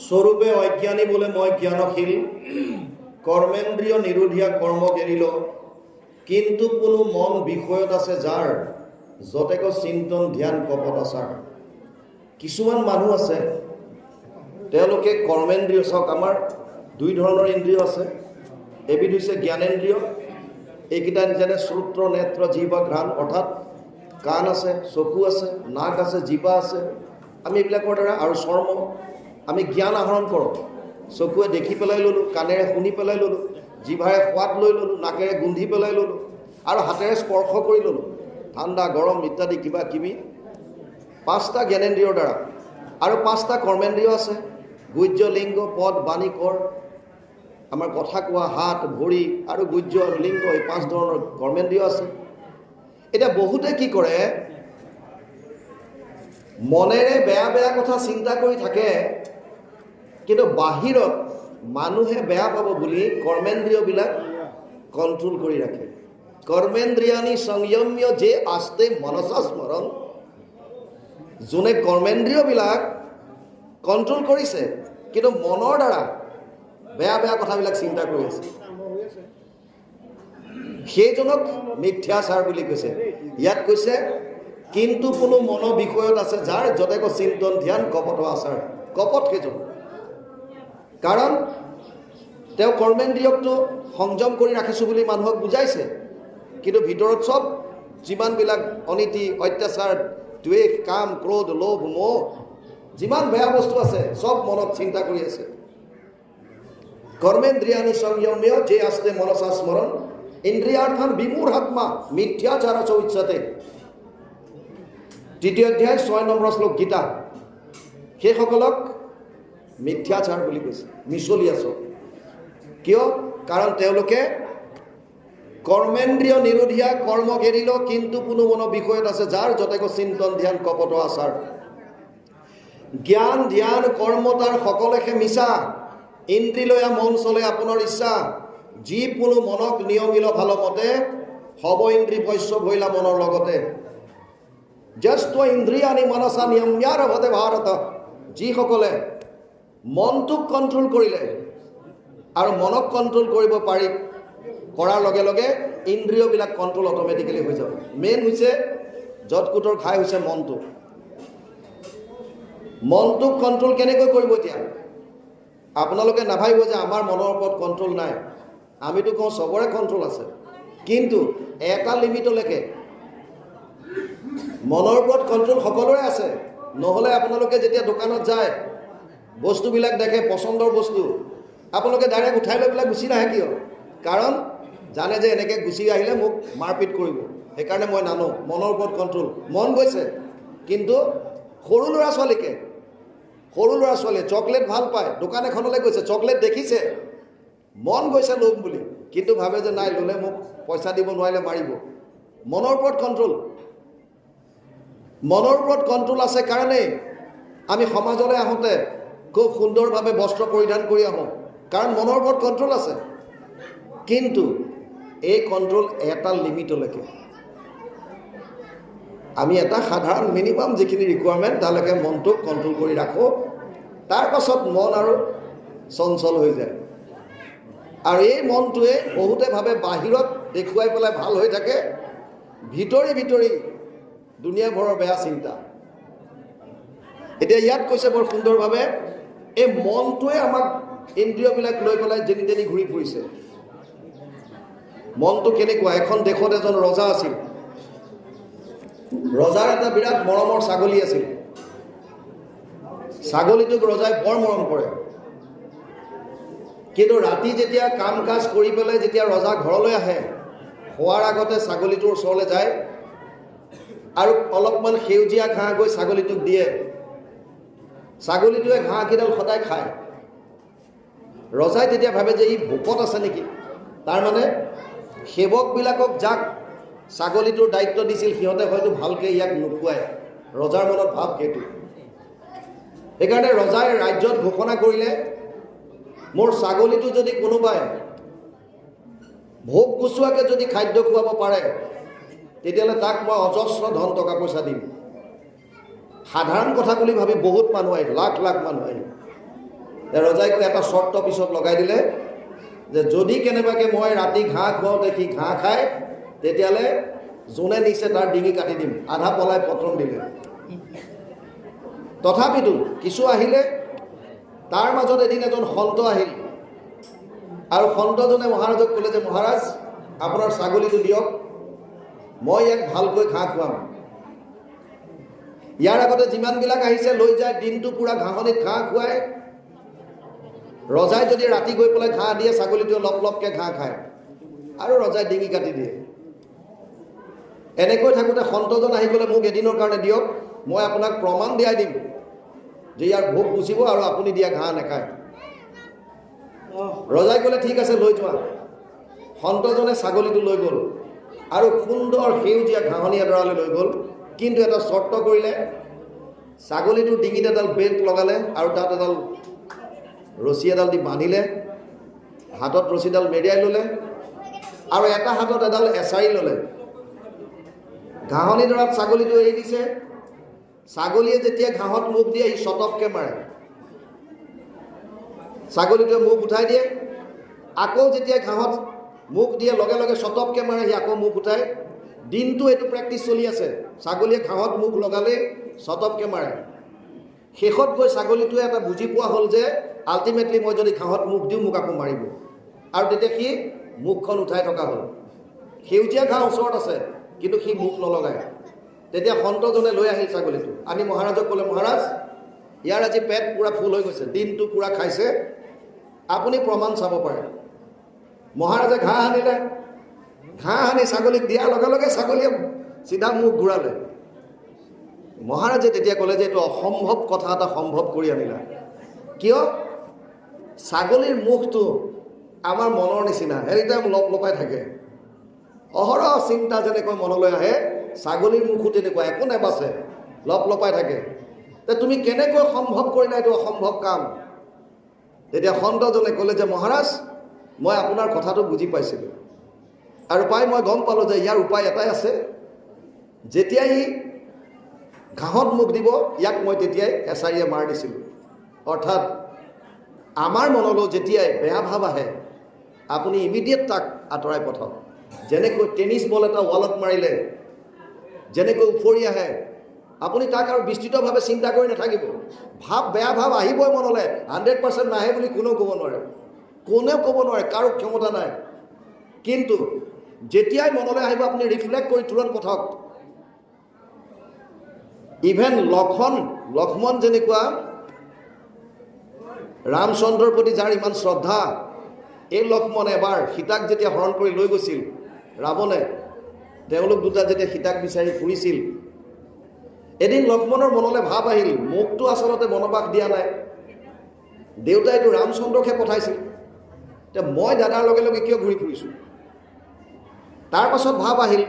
স্বৰূপে অজ্ঞানী বলে মই জ্ঞানশীল, কৰ্মেন্দ্ৰিয় নিৰোধিয়া কৰ্ম গেৰিল, কিন্তু কোনো মন বিষয়ত আছে যাৰ যতেক চিন্তন ধ্যান কপট আচাৰ। কিছুমান মানুহ আছে তেওঁলোকে কৰ্মেন্দ্ৰিয়, চাওক আমাৰ দুই ধৰণৰ ইন্দ্ৰিয় আছে। এবিধ হৈছে জ্ঞানেন্দ্ৰিয়, এইকেইটা যেনে শ্ৰোত্ৰ, নেত্ৰ, জিহ্বা, ঘ্ৰাণ, অৰ্থাৎ কাণ আছে, চকু আছে, নাক আছে, জিহ্বা আছে, আমি এইবিলাকৰ দ্বাৰা, আৰু চৰ্ম, আমি জ্ঞান আহৰণ কৰোঁ। চকুৱে দেখি পেলাই ল'লোঁ, কাণেৰে শুনি পেলাই ল'লোঁ, জিভাৰে সোৱাদ লৈ ল'লোঁ, নাকেৰে গোন্ধি পেলাই ল'লোঁ, আৰু হাতেৰে স্পৰ্শ কৰি ল'লোঁ, ঠাণ্ডা গৰম ইত্যাদি কিবা কিবি। 5টা জ্ঞানেন্দ্ৰিয়ৰ দ্বাৰা, আৰু 5টা কৰ্মেন্দ্ৰিয় আছে, গুহ্য, লিংগ, পদ, বাণী, কৰ। আমাৰ কথা কোৱা হাত, ভৰি আৰু গুহ্য আৰু লিংগ, এই 5 ধৰণৰ কৰ্মেন্দ্ৰিয় আছে। এতিয়া বহুতে কি কৰে, মনেৰে বেয়া বেয়া কথা চিন্তা কৰি থাকে, কিন্তু বাহিৰত মানুহে বেয়া পাব বুলি কৰ্মেন্দ্ৰিয়বিলাক কণ্ট্ৰোল কৰি ৰাখে। কৰ্মেন্দ্ৰিয়ানি সংযম্য যে আস্তে মনসা স্মৰণ, যোনে কৰ্মেন্দ্ৰিয়বিলাক কণ্ট্ৰোল কৰিছে কিন্তু মনৰ দ্বাৰা বেয়া বেয়া কথাবিলাক চিন্তা কৰি আছে, সেইজনক মিথ্যাচাৰ বুলি কৈছে। ইয়াত কৈছে কিন্তু কোনো মন বিষয়ত আছে যাৰ যতেক চিন্তন ধ্যান কপট আচাৰ। কপট সেইজন, কাৰণ তেওঁ কৰ্মেন্দ্ৰিয়কটো সংযম কৰি ৰাখিছোঁ বুলি মানুহক বুজাইছে, কিন্তু ভিতৰত চব যিমানবিলাক অনীতি, অত্যাচাৰ, দ্বেষ, কাম, ক্ৰোধ, লোভ, মোহ, যিমান বেয়া বস্তু আছে চব মনত চিন্তা কৰি আছে। কৰ্মেন্দ্ৰিয়ানি সংযম্য যে আস্তে মনসা স্মৰণ, ইন্দ্ৰিয়াৰ্থন বিমূঢ়াত্মা মিথ্যাচাৰ উচ্যতে। 3য় অধ্যায় 6 নম্বৰ শ্লোক গীতা। সেইসকলক মিথ্যাচাৰ বুলি কৈছে, মিছলীয়া চব। কিয়? কাৰণ তেওঁলোকে কৰ্মেন্দ্ৰিয় নিৰোধিয়া কৰ্ম গেৰিল, কিন্তু কোনো মন বিষয়ত আছে যাৰ যতেক চিন্তন ধ্যান কপট আচাৰ। জ্ঞান ধ্যান কৰ্ম তাৰ সকলেহে মিছা, ইন্দ্ৰিলয়া মন চলে আপোনাৰ ইচ্ছা। যি কোনো মনক নিয়মিল ভালমতে, হব ইন্দ্ৰি বৈশ্য ভৈলা মনৰ লগতে। জ্যেষ্ঠ ইন্দ্ৰিয়ানি মনসা নিয়ম্যাৰ ভতে ভাৰত, যিসকলে মনটোক কণ্ট্ৰোল কৰিলে, আৰু মনক কণ্ট্ৰোল কৰিব পাৰি, কৰাৰ লগে লগে ইন্দ্ৰিয়বিলাক কণ্ট্ৰোল অট'মেটিকেলি হৈ যাব। মেইন হৈছে যৎকুটৰ খাই হৈছে মনটো। মনটোক কণ্ট্ৰোল কেনেকৈ কৰিব? এতিয়া আপোনালোকে নাভাবিব যে আমাৰ মনৰ ওপৰত কণ্ট্ৰোল নাই। আমিতো কওঁ চবৰে কণ্ট্ৰোল আছে, কিন্তু এটা লিমিটলৈকে। মনৰ ওপৰত কণ্ট্ৰোল সকলোৰে আছে। নহ'লে আপোনালোকে যেতিয়া দোকানত যায়, বস্তুবিলাক দেখে, পচন্দৰ বস্তু, আপোনালোকে ডাইৰেক্ট উঠাই লৈ পেলাই গুচি নাহে কিয়? কাৰণ জানে যে এনেকৈ গুচি আহিলে মোক মাৰপিট কৰিব, সেইকাৰণে মই নানো। মনৰ ওপৰত কণ্ট্ৰোল। মন গৈছে, কিন্তু সৰু ল'ৰা ছোৱালীয়ে চকলেট ভাল পায়, দোকান এখনলৈ গৈছে, চকলেট দেখিছে, মন গৈছে ল'ম বুলি, কিন্তু ভাবে যে নাই, ল'লে মোক পইচা দিব নোৱাৰিলে মাৰিব। মনৰ ওপৰত কণ্ট্ৰোল। মনৰ ওপৰত কণ্ট্ৰোল আছে কাৰণেই আমি সমাজলৈ আহোঁতে খুব সুন্দৰভাৱে বস্ত্ৰ পৰিধান কৰি আহোঁ, কাৰণ মনৰ ওপৰত কণ্ট্ৰোল আছে। কিন্তু এই কণ্ট্ৰোল এটা লিমিটলৈকে। আমি এটা সাধাৰণ মিনিমাম যিখিনি ৰিকুৱাৰমেণ্ট তালৈকে মনটোক কণ্ট্ৰোল কৰি ৰাখোঁ, তাৰ পাছত মন আৰু চঞ্চল হৈ যায়। আৰু এই মনটোৱে বহুতে ভাবে বাহিৰত দেখুৱাই পেলাই ভাল হৈ থাকে, ভিতৰি ভিতৰি দুনিয়াভৰৰ বেয়া চিন্তা। এতিয়া ইয়াত কৈছে বৰ সুন্দৰভাৱে, এই মনটোৱে আমাক ইন্দ্ৰিয়বিলাক লৈ পেলাই যেনি তেনি ঘূৰি ফুৰিছে। মনটো কেনেকুৱা? এখন দেশত এজন ৰজা আছিল। ৰজাৰ এটা বিৰাট মৰমৰ ছাগলী আছিল। ছাগলীটোক ৰজাই বৰ মৰম কৰে, কিন্তু ৰাতি যেতিয়া কাম কাজ কৰি পেলাই যেতিয়া ৰজা ঘৰলৈ আহে, শোৱাৰ আগতে ছাগলীটোৰ ওচৰলৈ যায় আৰু অলপমান সেউজীয়া ঘাঁহ গৈ ছাগলীটোক দিয়ে। ছাগলীটোৱে ঘাঁহকেইডাল সদায় খায়। ৰজাই তেতিয়া ভাবে যে ই ভোকত আছে নেকি, তাৰমানে সেৱকবিলাকক যাক ছাগলীটোৰ দায়িত্ব দিছিল সিহঁতে হয়তো ভালকৈ ইয়াক নোখোৱায়। ৰজাৰ মনত ভাৱ সেইটো। সেইকাৰণে ৰজাই ৰাজ্যত ঘোষণা কৰিলে, মোৰ ছাগলীটো যদি কোনোবাই ভোক গুচোৱাকৈ যদি খাদ্য খুৱাব পাৰে, তেতিয়াহ'লে তাক মই অজস্ৰ ধন টকা পইচা দিম। সাধাৰণ কথা বুলি ভাবি বহুত মানুহ আহিল, লাখ লাখ মানুহ আহিল। ৰজাই কৈ এটা চৰ্ত পিছত লগাই দিলে যে যদি কেনেবাকৈ মই ৰাতি ঘাঁহ খুৱাওঁতে সি ঘাঁহ খায় তেতিয়াহ'লে যোনে নিছে তাৰ ডিঙি কাটি দিম। আধা পলাই পত্ৰম দিলে। তথাপিতো কিছু আহিলে, তাৰ মাজত এদিন এজন সন্ত আহিল আৰু সন্তজনে মহাৰাজক ক'লে যে মহাৰাজ আপোনাৰ ছাগলীটো দিয়ক, মই ইয়াক ভালকৈ ঘাঁহ খুৱাম। ইয়াৰ আগতে যিমানবিলাক আহিছে লৈ যায়, দিনটো পূৰা ঘাঁহনিত ঘাঁহ খুৱাই। ৰজাই যদি ৰাতি গৈ পেলাই ঘাঁহ দিয়ে, ছাগলীটোৱে লপ লপকৈ ঘাঁহ খায় আৰু ৰজাই ডিঙি কাটি দিয়ে। এনেকৈ থাকোঁতে সন্তজন আহি পেলাই মোক এদিনৰ কাৰণে দিয়ক, মই আপোনাক প্ৰমাণ দিয়াই দিম যে ইয়াৰ ভোক গুচিব আৰু আপুনি দিয়া ঘাঁহ নাখায়। ৰজাই ক'লে ঠিক আছে লৈ যোৱা। সন্তজনে ছাগলীটো লৈ গ'ল আৰু সুন্দৰ সেউজীয়া ঘাঁহনি এডৰালৈ লৈ গ'ল, কিন্তু এটা চৰ্ত কৰিলে, ছাগলীটোৰ ডিঙিত এডাল বেল্ট লগালে আৰু তাত এডাল ৰছী এডাল দি বান্ধিলে, হাতত ৰছীডাল মেৰিয়াই ল'লে আৰু এটা হাতত এডাল এছাৰি ল'লে। ঘাঁহনিডৰাত ছাগলীটো এৰি দিছে। ছাগলীয়ে যেতিয়া ঘাঁহত মুখ দিয়ে সি চটককৈ মাৰে। ছাগলীটোৱে মুখ উঠাই দিয়ে, আকৌ যেতিয়া ঘাঁহত মুখ দিয়ে লগে লগে চটককৈ মাৰে, সি আকৌ মুখ উঠায়। দিনটো এইটো প্ৰেক্টিচ চলি আছে। ছাগলীয়ে ঘাঁহত মুখ লগালে চটককৈ মাৰে। শেষত গৈ ছাগলীটোৱে এটা বুজি পোৱা হ'ল যে আল্টিমেটলি মই যদি ঘাঁহত মুখ দিওঁ মোক আকৌ মাৰিব, আৰু তেতিয়া সি মুখখন উঠাই থকা হ'ল। সেউজীয়া ঘাঁহ ওচৰত আছে কিন্তু সি মুখ নলগায়। তেতিয়া সন্তজনে লৈ আহিল ছাগলীটো, আনি মহাৰাজক ক'লে মহাৰাজ ইয়াৰ আজি পেট পূৰা ফুল হৈ গৈছে, দিনটো পূৰা খাইছে, আপুনি প্ৰমাণ চাব পাৰে। মহাৰাজে ঘাঁহ আনিলে, ঘাঁহ আনি ছাগলীক দিয়াৰ লগে লগে ছাগলীয়ে চিধা মুখ ঘূৰালে। মহাৰাজে তেতিয়া ক'লে যে এইটো অসম্ভৱ কথা এটা সম্ভৱ কৰি আনিলা। কিয়? ছাগলীৰ মুখটো আমাৰ মনৰ নিচিনা, এনিটাইম লপ লপাই থাকে। অহৰহ চিন্তা যেনেকৈ মনলৈ আহে, ছাগলীৰ মুখো তেনেকুৱা, একো নেবাচে, লপ লপাই থাকে। তুমি কেনেকৈ সম্ভৱ কৰিলা এইটো অসম্ভৱ কাম? তেতিয়া সন্তজনে ক'লে যে মহাৰাজ মই আপোনাৰ কথাটো বুজি পাইছিলোঁ আৰু পাই মই গম পালোঁ যে ইয়াৰ উপায় এটাই আছে। যেতিয়াই ই ঘাঁহত মুখ দিব, ইয়াক মই তেতিয়াই এছাৰিয়ে মাৰ দিছিলোঁ। অৰ্থাৎ আমাৰ মনলৈ যেতিয়াই বেয়া ভাৱ আহে আপুনি ইমিডিয়েট তাক আঁতৰাই পঠাওক। যেনেকৈ টেনিছ বল এটা ৱালত মাৰিলে যেনেকৈ উফৰি আহে, আপুনি তাক আৰু বিস্তৃতভাৱে চিন্তা কৰি নাথাকিব। বেয়া ভাৱ আহিবই মনলৈ, 100% নাহে বুলি কোনেও ক'ব নোৱাৰে, কাৰো ক্ষমতা নাই। কিন্তু যেতিয়াই মনলৈ আহিব আপুনি ৰিফ্লেক্ট কৰি তুৰন্ত পঠাওক। ইভেন লক্ষ্মণ যেনেকুৱা ৰামচন্দ্ৰৰ প্ৰতি যাৰ ইমান শ্ৰদ্ধা, এই লক্ষ্মণ এবাৰ সীতাক যেতিয়া হৰণ কৰি লৈ গৈছিল ৰাৱণে, তেওঁলোক দুটা যেতিয়া সীতাক বিচাৰি ফুৰিছিল, এদিন লক্ষ্মণৰ মনলৈ ভাৱ আহিল, মোকতো আচলতে বনবাস দিয়া নাই, দেউতাইতো ৰামচন্দ্ৰকহে পঠাইছিল, এতিয়া মই দাদাৰ লগে লগে কিয় ঘূৰি ফুৰিছোঁ? তাৰ পাছত ভাৱ আহিল,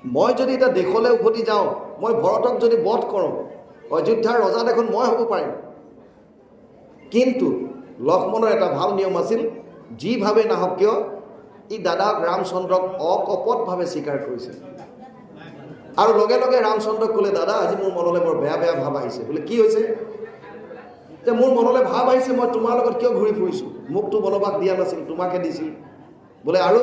মই যদি এতিয়া দেশলৈ উভতি যাওঁ, মই ভৰতক যদি বধ কৰোঁ, অযোধ্যাৰ ৰজা দেখোন মই হ'ব পাৰিম। কিন্তু লক্ষ্মণৰ এটা ভাল নিয়ম আছিল, যিভাৱে নাহক কিয় ই দাদাক ৰামচন্দ্ৰক অকপটভাৱে স্বীকাৰ কৰিছে। আৰু লগে লগে ৰামচন্দ্ৰক ক'লে, দাদা আজি মোৰ মনলৈ বৰ বেয়া বেয়া ভাৱ আহিছে। বোলে কি হৈছে? যে মোৰ মনলৈ ভাৱ আহিছে মই তোমাৰ লগত কিয় ঘূৰি ফুৰিছোঁ, মোকতো বনবাস দিয়া নাছিল, তোমাকে দিছিল। বোলে আৰু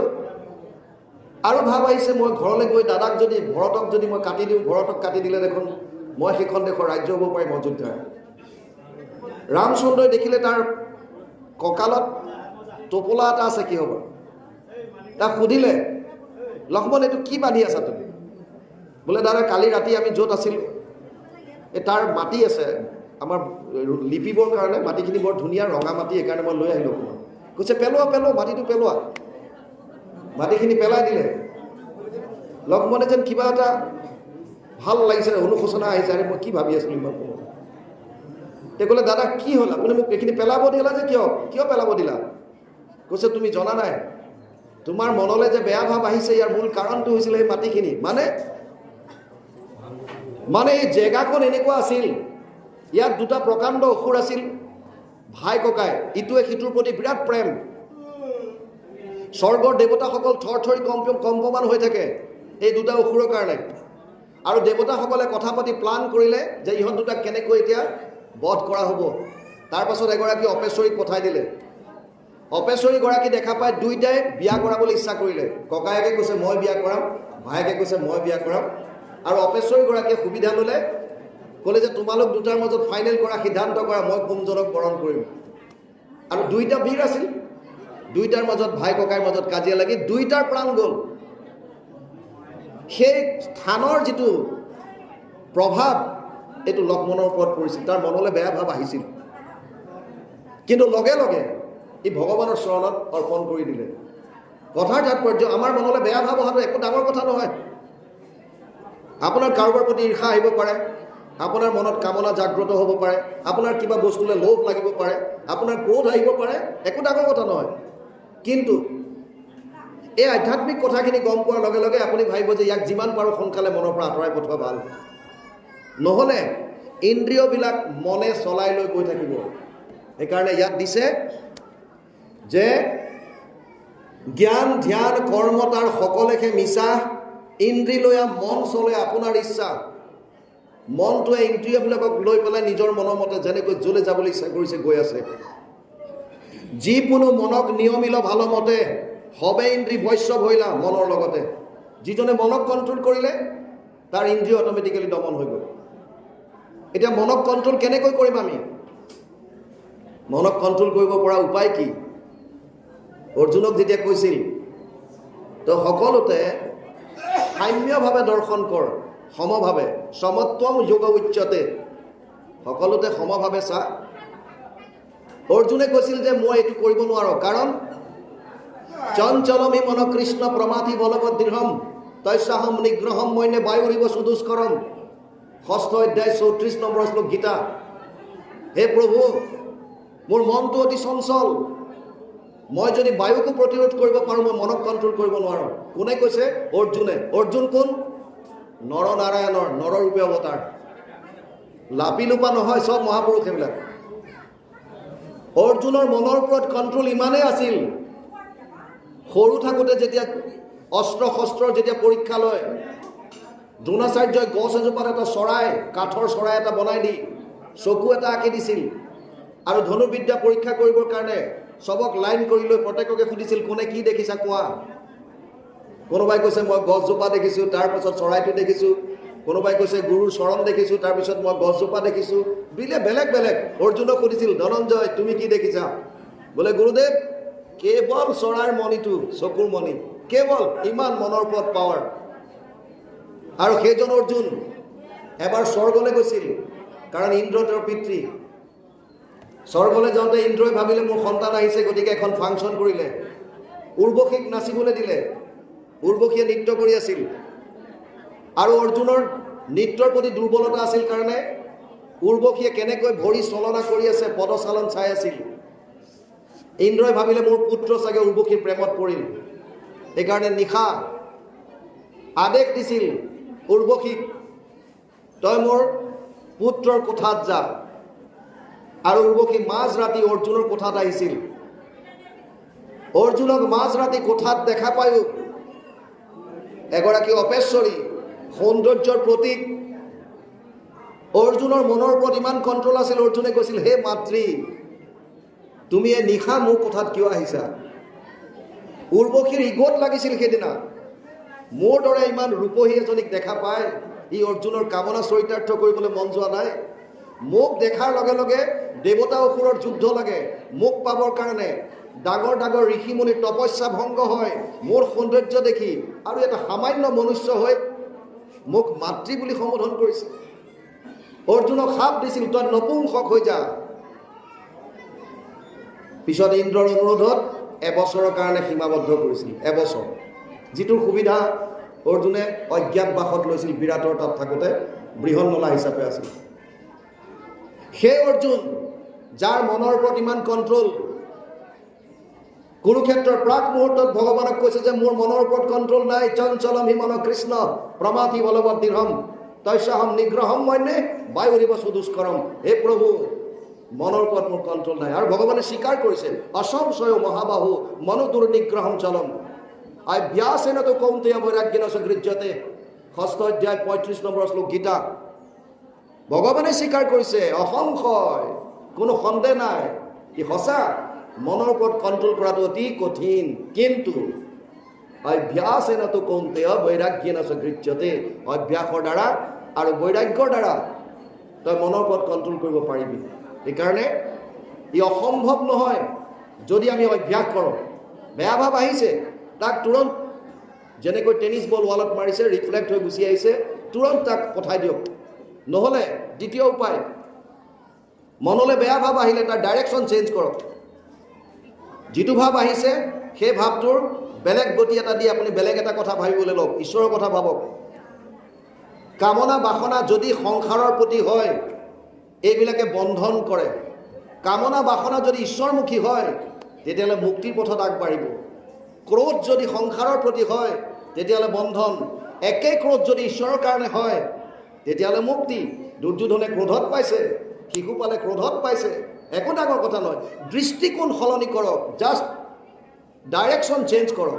ভাৱ আহিছে, মই ঘৰলৈ গৈ দাদাক যদি ভৰতক যদি মই কাটি দিওঁ, ভৰতক কাটি দিলে দেখোন মই সেইখন দেশৰ ৰাজ্য হ'ব পাৰিম অযোধ্যাৰ। ৰামচন্দ্ৰই দেখিলে তাৰ কঁকালত টোপোলা এটা আছে, কি হ'ব? তাক সুধিলে, লক্ষ্মণ এইটো কি বান্ধি আছা তুমি? বোলে দাদা কালি ৰাতি আমি য'ত আছিলোঁ তাৰ মাটি আছে, আমাৰ লিপিবৰ কাৰণে মাটিখিনি বৰ ধুনীয়া ৰঙা মাটি, সেইকাৰণে মই লৈ আহিলোঁ অকণমান। কৈছে পেলোৱা মাটিটো পেলোৱা। মাটিখিনি পেলাই দিলে। লক্ষ্মণে যেন কিবা এটা ভাল লাগিছে, অনুশোচনা আহিছে, আৰে মই কি ভাবি আছিলোঁ ইমান সময়। তেওঁ ক'লে, দাদা কি হ'ল, আপুনি মোক এইখিনি পেলাব দিলা যে কিয় পেলাব দিলা? কৈছে তুমি জনা নাই, তোমাৰ মনলৈ যে বেয়া ভাৱ আহিছে ইয়াৰ মূল কাৰণটো হৈছিলে এই মাটিখিনি। মানে এই জেগাখন এনেকুৱা আছিল, ইয়াত দুটা প্ৰকাণ্ড অসুৰ আছিল, ভাই ককাই, ইটোৱে সিটোৰ প্ৰতি বিৰাট প্ৰেম। স্বৰ্গৰ দেৱতাসকল থৰথৰি কম্পমান হৈ থাকে এই দুটা অসুৰৰ কাৰণে। আৰু দেৱতাসকলে কথা পাতি প্লান কৰিলে যে ইহঁত দুটাক কেনেকৈ এতিয়া বধ কৰা হ'ব। তাৰ পাছত এগৰাকী অপেশ্বৰীক পঠাই দিলে। অপেশ্বৰীগৰাকী দেখা পাই দুইটাই বিয়া কৰাবলৈ ইচ্ছা কৰিলে। ককায়েকে কৈছে মই বিয়া কৰাম, ভায়েকে কৈছে মই বিয়া কৰাম। আৰু অপেশ্বৰীগৰাকীয়ে সুবিধা ল'লে, ক'লে যে তোমালোক দুটাৰ মাজত ফাইনেল কৰা, সিদ্ধান্ত কৰা, মই কোনজনক বৰণ কৰিম। আৰু দুইটা বীৰ আছিল, দুইটাৰ মাজত ভাই ককাইৰ মাজত কাজিয়া লাগি দুইটাৰ প্ৰাণ গ'ল। সেই স্থানৰ যিটো প্ৰভাৱ এইটো লক্ষ্মণৰ ওপৰত পৰিছিল, তাৰ মনলৈ বেয়া ভাৱ আহিছিল, কিন্তু লগে লগে ই ভগৱানৰ চৰণত অৰ্পণ কৰি দিলে। কথাৰ তাৎপৰ্য, আমাৰ মনলৈ বেয়া ভাৱ অহাটো একো ডাঙৰ কথা নহয়। আপোনাৰ কাৰোবাৰ প্ৰতি ঈৰ্ষা আহিব পাৰে, আপোনাৰ মনত কামনা জাগ্ৰত হ'ব পাৰে, আপোনাৰ কিবা বস্তুলৈ লোভ লাগিব পাৰে, আপোনাৰ ক্ৰোধ আহিব পাৰে, একো ডাঙৰ কথা নহয়। কিন্তু এই আধ্যাত্মিক কথাখিনি গম পোৱাৰ লগে লগে আপুনি ভাবিব যে ইয়াক যিমান পাৰোঁ সোনকালে মনৰ পৰা আঁতৰাই পঠোৱা ভাল, নহ'লে ইন্দ্ৰিয়বিলাক মনে চলাই লৈ গৈ থাকিব। সেইকাৰণে ইয়াত দিছে যে জ্ঞান ধ্যান কৰ্ম তাৰ সকলেহে মিছা, ইন্দ্ৰিয়লয়া মন চলে আপোনাৰ ইচ্ছা। মনটোৱে ইন্দ্ৰিয়বিলাকক লৈ পেলাই নিজৰ মনৰ মতে যেনেকৈ জ্বলে যাবলৈ ইচ্ছা কৰিছে গৈ আছে। যিকোনো মনক নিয়মিল ভালমতে হবে ইন্দ্ৰিয় বৈশ্যৱ হৈলা, মনৰ লগতে যিজনে মনক কণ্ট্ৰল কৰিলে তাৰ ইন্দ্ৰিয় অট'মেটিকেলি দমন হৈ গ'ল। এতিয়া মনক কণ্ট্ৰল কেনেকৈ কৰিম আমি? মনক কণ্ট্ৰল কৰিব পৰা উপায় কি? অৰ্জুনক যেতিয়া কৈছিল তো সকলোতে সাম্যভাৱে দৰ্শন কৰ, সমভাৱে, সমত্বম যোগ উচ্যতে, সকলোতে সমভাৱে চা। অৰ্জুনে কৈছিল যে মই এইটো কৰিব নোৱাৰোঁ, কাৰণ চঞ্চলমি মন কৃষ্ণ প্ৰমাথি বলবৎ দৃঢ়ম তস্যাহম নিগ্ৰহম মন্যে বায়ুৰিব সুদুষ্কৰম। 6ষ্ঠ অধ্যায় 34 নম্বৰ শ্লোক গীতা। হে প্ৰভু, মোৰ মনটো অতি চঞ্চল, মই যদি বায়ুকো প্ৰতিৰোধ কৰিব পাৰোঁ, মই মনক কণ্ট্ৰল কৰিব নোৱাৰোঁ। কোনে কৈছে? অৰ্জুনে। অৰ্জুন কোন? নৰনাৰায়ণৰ নৰৰূপে অৱতাৰ, লাপিলোপা নহয়, চব মহাপুৰুষ এইবিলাক। অৰ্জুনৰ মনৰ ওপৰত কণ্ট্ৰল ইমানেই আছিল, সৰু থাকোঁতে যেতিয়া অস্ত্ৰ শস্ত্ৰৰ যেতিয়া পৰীক্ষা লয়, দ্ৰোণাচাৰ্যই গছ এজোপাত এটা চৰাই, কাঠৰ চৰাই এটা বনাই দি চকু এটা আঁকি দিছিল। আৰু ধনুৰ্বিদ্যা পৰীক্ষা কৰিবৰ কাৰণে চবক লাইন কৰি লৈ প্ৰত্যেককে সুধিছিল কোনে কি দেখিছা কোৱা। কোনোবাই কৈছে মই গছজোপা দেখিছোঁ, তাৰপাছত চৰাইটো দেখিছোঁ। কোনোবাই কৈছে গুৰুৰ চৰণ দেখিছোঁ, তাৰপিছত মই গছজোপা দেখিছোঁ। বিলে বেলেগ বেলেগ। অৰ্জুনক সুধিছিল ধনঞ্জয় তুমি কি দেখিছা? বোলে গুৰুদেৱ কেৱল চৰাইৰ মণিটো, চকুৰ মণি, কেৱল ইমান মনৰ ওপৰত পাৱাৰ। আৰু সেইজন অৰ্জুন এবাৰ স্বৰ্গলৈ গৈছিল, কাৰণ ইন্দ্ৰ তেওঁৰ পিতৃ। স্বৰ্গলৈ যাওঁতে ইন্দ্ৰই ভাবিলে মোৰ সন্তান আহিছে, গতিকে এখন ফাংচন কৰিলে, উৰ্বশীক নাচিবলৈ দিলে। উৰ্বশীয়ে নৃত্য কৰি আছিল, আৰু অৰ্জুনৰ নৃত্যৰ প্ৰতি দুৰ্বলতা আছিল কাৰণে উৰ্বশীয়ে কেনেকৈ ভৰি চলনা কৰি আছে পদচালন চাই আছিল। ইন্দ্ৰই ভাবিলে মোৰ পুত্ৰ চাগে উৰ্বশীৰ প্ৰেমত পৰিল, সেইকাৰণে নিশা আদেশ দিছিল উৰ্বশীক, তই মোৰ পুত্ৰৰ কোঠাত যা। আৰু উৰ্বশী মাজ ৰাতি অৰ্জুনৰ কোঠাত আহিছিল। অৰ্জুনক মাজ ৰাতি কোঠাত দেখা পায়ো এগৰাকী অপেশ্বৰী, সৌন্দৰ্যৰ প্ৰতীক, অৰ্জুনৰ মনৰ ওপৰত ইমান কণ্ট্ৰল আছিল। অৰ্জুনে কৈছিল হে মাতৃ, তুমি এই নিশা মোৰ কোঠাত কিয় আহিছা? উৰ্বশীৰ ইগত লাগিছিল সেইদিনা, মোৰ দৰে ইমান ৰূপহী এজনীক দেখা পাই ই অৰ্জুনৰ কামনা চৰিতাৰ্থ কৰিবলৈ মন যোৱা নাই। মোক দেখাৰ লগে লগে দেৱতা অসুৰৰ যুদ্ধ লাগে, মোক পাবৰ কাৰণে ডাঙৰ ডাঙৰ ঋষিমুনিৰ তপস্যা ভংগ হয় মোৰ সৌন্দৰ্য দেখি, আৰু এটা সামান্য মনুষ্য হৈ মোক মাতৃ বুলি সম্বোধন কৰিছে। অৰ্জুনক শাপ দিছিল তই নপুংসক হৈ যা। পিছত ইন্দ্ৰৰ অনুৰোধত এবছৰৰ কাৰণে সীমাবদ্ধ কৰিছিল, এবছৰ, যিটোৰ সুবিধা অৰ্জুনে অজ্ঞাতবাসত লৈছিল। বিৰাটৰ তাত থাকোঁতে বৃহন্নলা হিচাপে আছিল। সেই অৰ্জুন যাৰ মনৰ ওপৰত ইমান কণ্ট্ৰল, কুৰুক্ষেত্ৰৰ প্ৰাক মুহূৰ্তত ভগৱানক কৈছে যে মোৰ মনৰ ওপৰত কণ্ট্ৰল নাই। চঞ্চলম হি মন কৃষ্ণ প্ৰমাথি বলবৎ দৃঢ়ম তস্যাহম নিগ্ৰহম মন্যে বায়ুৰিব সুদুষ্কৰম। হে প্ৰভু, মনৰ ওপৰত মোৰ কণ্ট্ৰল নাই। আৰু ভগৱানে স্বীকাৰ কৰিছে অসংশয় মহাবাহু মনো দুৰ্নিগ্ৰহম চলম আভ্যাসেনতো কৌন্তেয় বৈৰাগ্যেন সগৃহ্যতে। 6ষ্ঠ অধ্যায় 35 নম্বৰ শ্লোক গীতা। ভগৱানে স্বীকাৰ কৰিছে অসংশয় কোনো সন্দেহ নাই ই সঁচা মনৰ ওপৰত কণ্ট্ৰল কৰাটো অতি কঠিন কিন্তু অভ্যাসেনতো কৌন্তেয় বৈৰাগ্যেন গৃহ্যতে অভ্যাসৰ দ্বাৰা আৰু বৈৰাগ্যৰ দ্বাৰা তই মনৰ ওপৰত কণ্ট্ৰল কৰিব পাৰিবি সেইকাৰণে ই অসম্ভৱ নহয় যদি আমি অভ্যাস কৰোঁ বেয়া ভাৱ আহিছে তাক তুৰন্ত যেনেকৈ টেনিছ বল ৱালত মাৰিছে ৰিফ্লেক্ট হৈ গুচি আহিছে তুৰন্ত তাক পঠাই দিয়ক নহ'লে দ্বিতীয় উপায় মনলৈ বেয়া ভাৱ আহিলে তাৰ ডাইৰেকশ্যন চেঞ্জ কৰক যিটো ভাৱ আহিছে সেই ভাৱটোৰ বেলেগ গতি এটা দি আপুনি বেলেগ এটা কথা ভাবিবলৈ লওক ঈশ্বৰৰ কথা ভাবক কামনা বাসনা যদি সংসাৰৰ প্ৰতি হয় এইবিলাকে বন্ধন কৰে কামনা বাসনা যদি ঈশ্বৰমুখী হয় তেতিয়াহ'লে মুক্তিৰ পথত আগবাঢ়িব ক্ৰোধ যদি সংসাৰৰ প্ৰতি হয় তেতিয়াহ'লে বন্ধন একে ক্ৰোধ যদি ঈশ্বৰৰ কাৰণে হয় তেতিয়াহ'লে মুক্তি দুৰ্যোধনে ক্ৰোধত পাইছে শিশুপালে ক্ৰোধত পাইছে একো ডাঙৰ কথা নহয় দৃষ্টিকোণ সলনি কৰক জাষ্ট ডাইৰেকশ্যন চেঞ্জ কৰক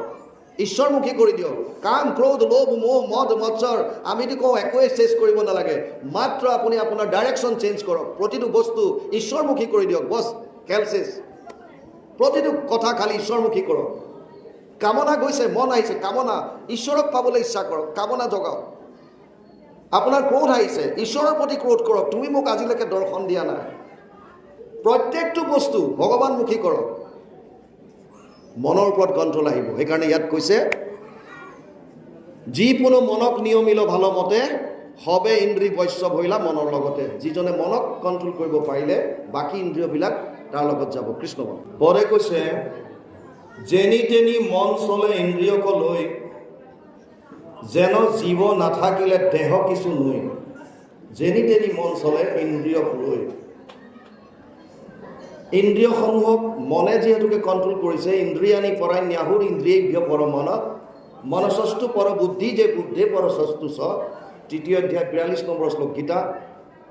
ঈশ্বৰমুখী কৰি দিয়ক কাম ক্ৰোধ লোভ মোহ মদ মৎসৰ আমিতো কওঁ একোৱে চেঞ্জ কৰিব নালাগে মাত্ৰ আপুনি আপোনাৰ ডাইৰেকশ্যন চেঞ্জ কৰক প্ৰতিটো বস্তু ঈশ্বৰমুখী কৰি দিয়ক বছ খেল চেঞ্জ প্ৰতিটো কথা খালি ঈশ্বৰমুখী কৰক কামনা গৈছে মন আহিছে কামনা ঈশ্বৰক পাবলৈ ইচ্ছা কৰক কামনা জগাওক আপোনাৰ ক্ৰোধ আহিছে ঈশ্বৰৰ প্ৰতি ক্ৰোধ কৰক তুমি মোক আজিলৈকে দৰ্শন দিয়া নাই প্ৰত্যেকটো বস্তু ভগৱানমুখী কৰক মনৰ ওপৰত কণ্ট্ৰল আহিব সেইকাৰণে ইয়াত কৈছে যিকোনো মনক নিয়মিল ভাল মতে সবে ইন্দ্ৰিয় বৈশ্য ভৈলা মনৰ লগতে যিজনে মনক কণ্ট্ৰল কৰিব পাৰিলে বাকী ইন্দ্ৰিয়বিলাক তাৰ লগত যাব কৃষ্ণ পৰে কৈছে যেনি তেনি মন চলে ইন্দ্ৰিয়ক লৈ যেন জীৱ নাথাকিলে দেহ কিছু নৈ যেনি তেনি মন চলে ইন্দ্ৰিয়ক লৈ ইন্দ্ৰিয়সমূহক মনে যিহেতুকে কণ্ট্ৰল কৰিছে ইন্দ্ৰিয়ানি পৰান্যাহুৰ ইন্দ্ৰিয়ভ্য পৰ মনত মনসস্তু পৰ বুদ্ধি যে বুদ্ধে পৰসস্তু চ তৃতীয় অধ্যায় 42 নম্বৰ শ্লোক গীতা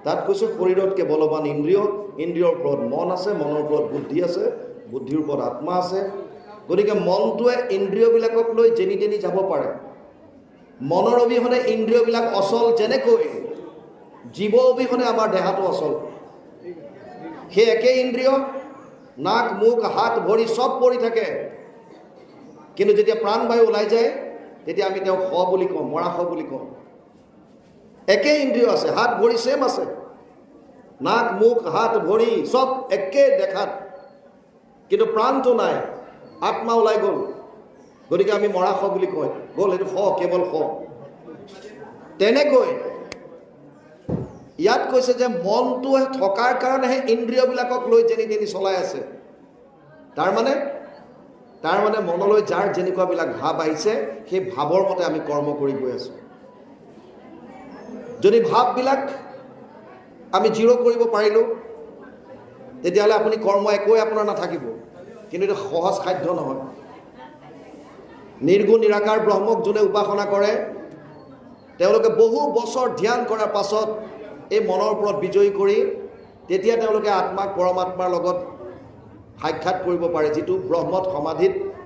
তাত কৈছে শৰীৰতকৈ বলৱান ইন্দ্ৰিয়ৰ ওপৰত মন আছে মনৰ ওপৰত বুদ্ধি আছে বুদ্ধিৰ ওপৰত আত্মা আছে গতিকে মনটোৱে ইন্দ্ৰিয়বিলাকক লৈ যেনি তেনি যাব পাৰে মনৰ অবিহনে ইন্দ্ৰিয়বিলাক অচল যেনেকৈ জীৱ অবিহনে আমাৰ দেহাটো অচল সেই একে ইন্দ্ৰিয় নাক মুখ হাত ভৰি চব পৰি থাকে কিন্তু যেতিয়া প্ৰাণবায়ু ওলাই যায় তেতিয়া আমি তেওঁক শ বুলি কওঁ মৰা শ বুলি কওঁ একে ইন্দ্ৰিয় আছে হাত ভৰি সেম আছে নাক মুখ হাত ভৰি চব একে দেখাত কিন্তু প্ৰাণটো নাই আত্মা ওলাই গ'ল গতিকে আমি মৰা শ বুলি কয় গ'ল সেইটো শ কেৱল শ তেনেকৈ ইয়াত কৈছে যে মনটোৱে থকাৰ কাৰণেহে ইন্দ্ৰিয়বিলাকক লৈ যেনি তেনি চলাই আছে তাৰমানে মনলৈ যাৰ যেনেকুৱাবিলাক ভাৱ আহিছে সেই ভাৱৰ মতে আমি কৰ্ম কৰি গৈ আছোঁ যদি ভাৱবিলাক আমি জিৰ' কৰিব পাৰিলোঁ তেতিয়াহ'লে আপুনি কৰ্ম একোৱে আপোনাৰ নাথাকিব কিন্তু এইটো সহজ সাধ্য নহয় নিৰ্গুণ নিৰাকাৰ ব্ৰহ্মক যোনে উপাসনা কৰে তেওঁলোকে বহু বছৰ ধ্যান কৰাৰ পাছত এই মনৰ ওপৰত বিজয়ী কৰি তেতিয়া তেওঁলোকে আত্মাক পৰমাত্মাৰ লগত সাক্ষাৎ কৰিব পাৰে যিটো ব্ৰহ্মত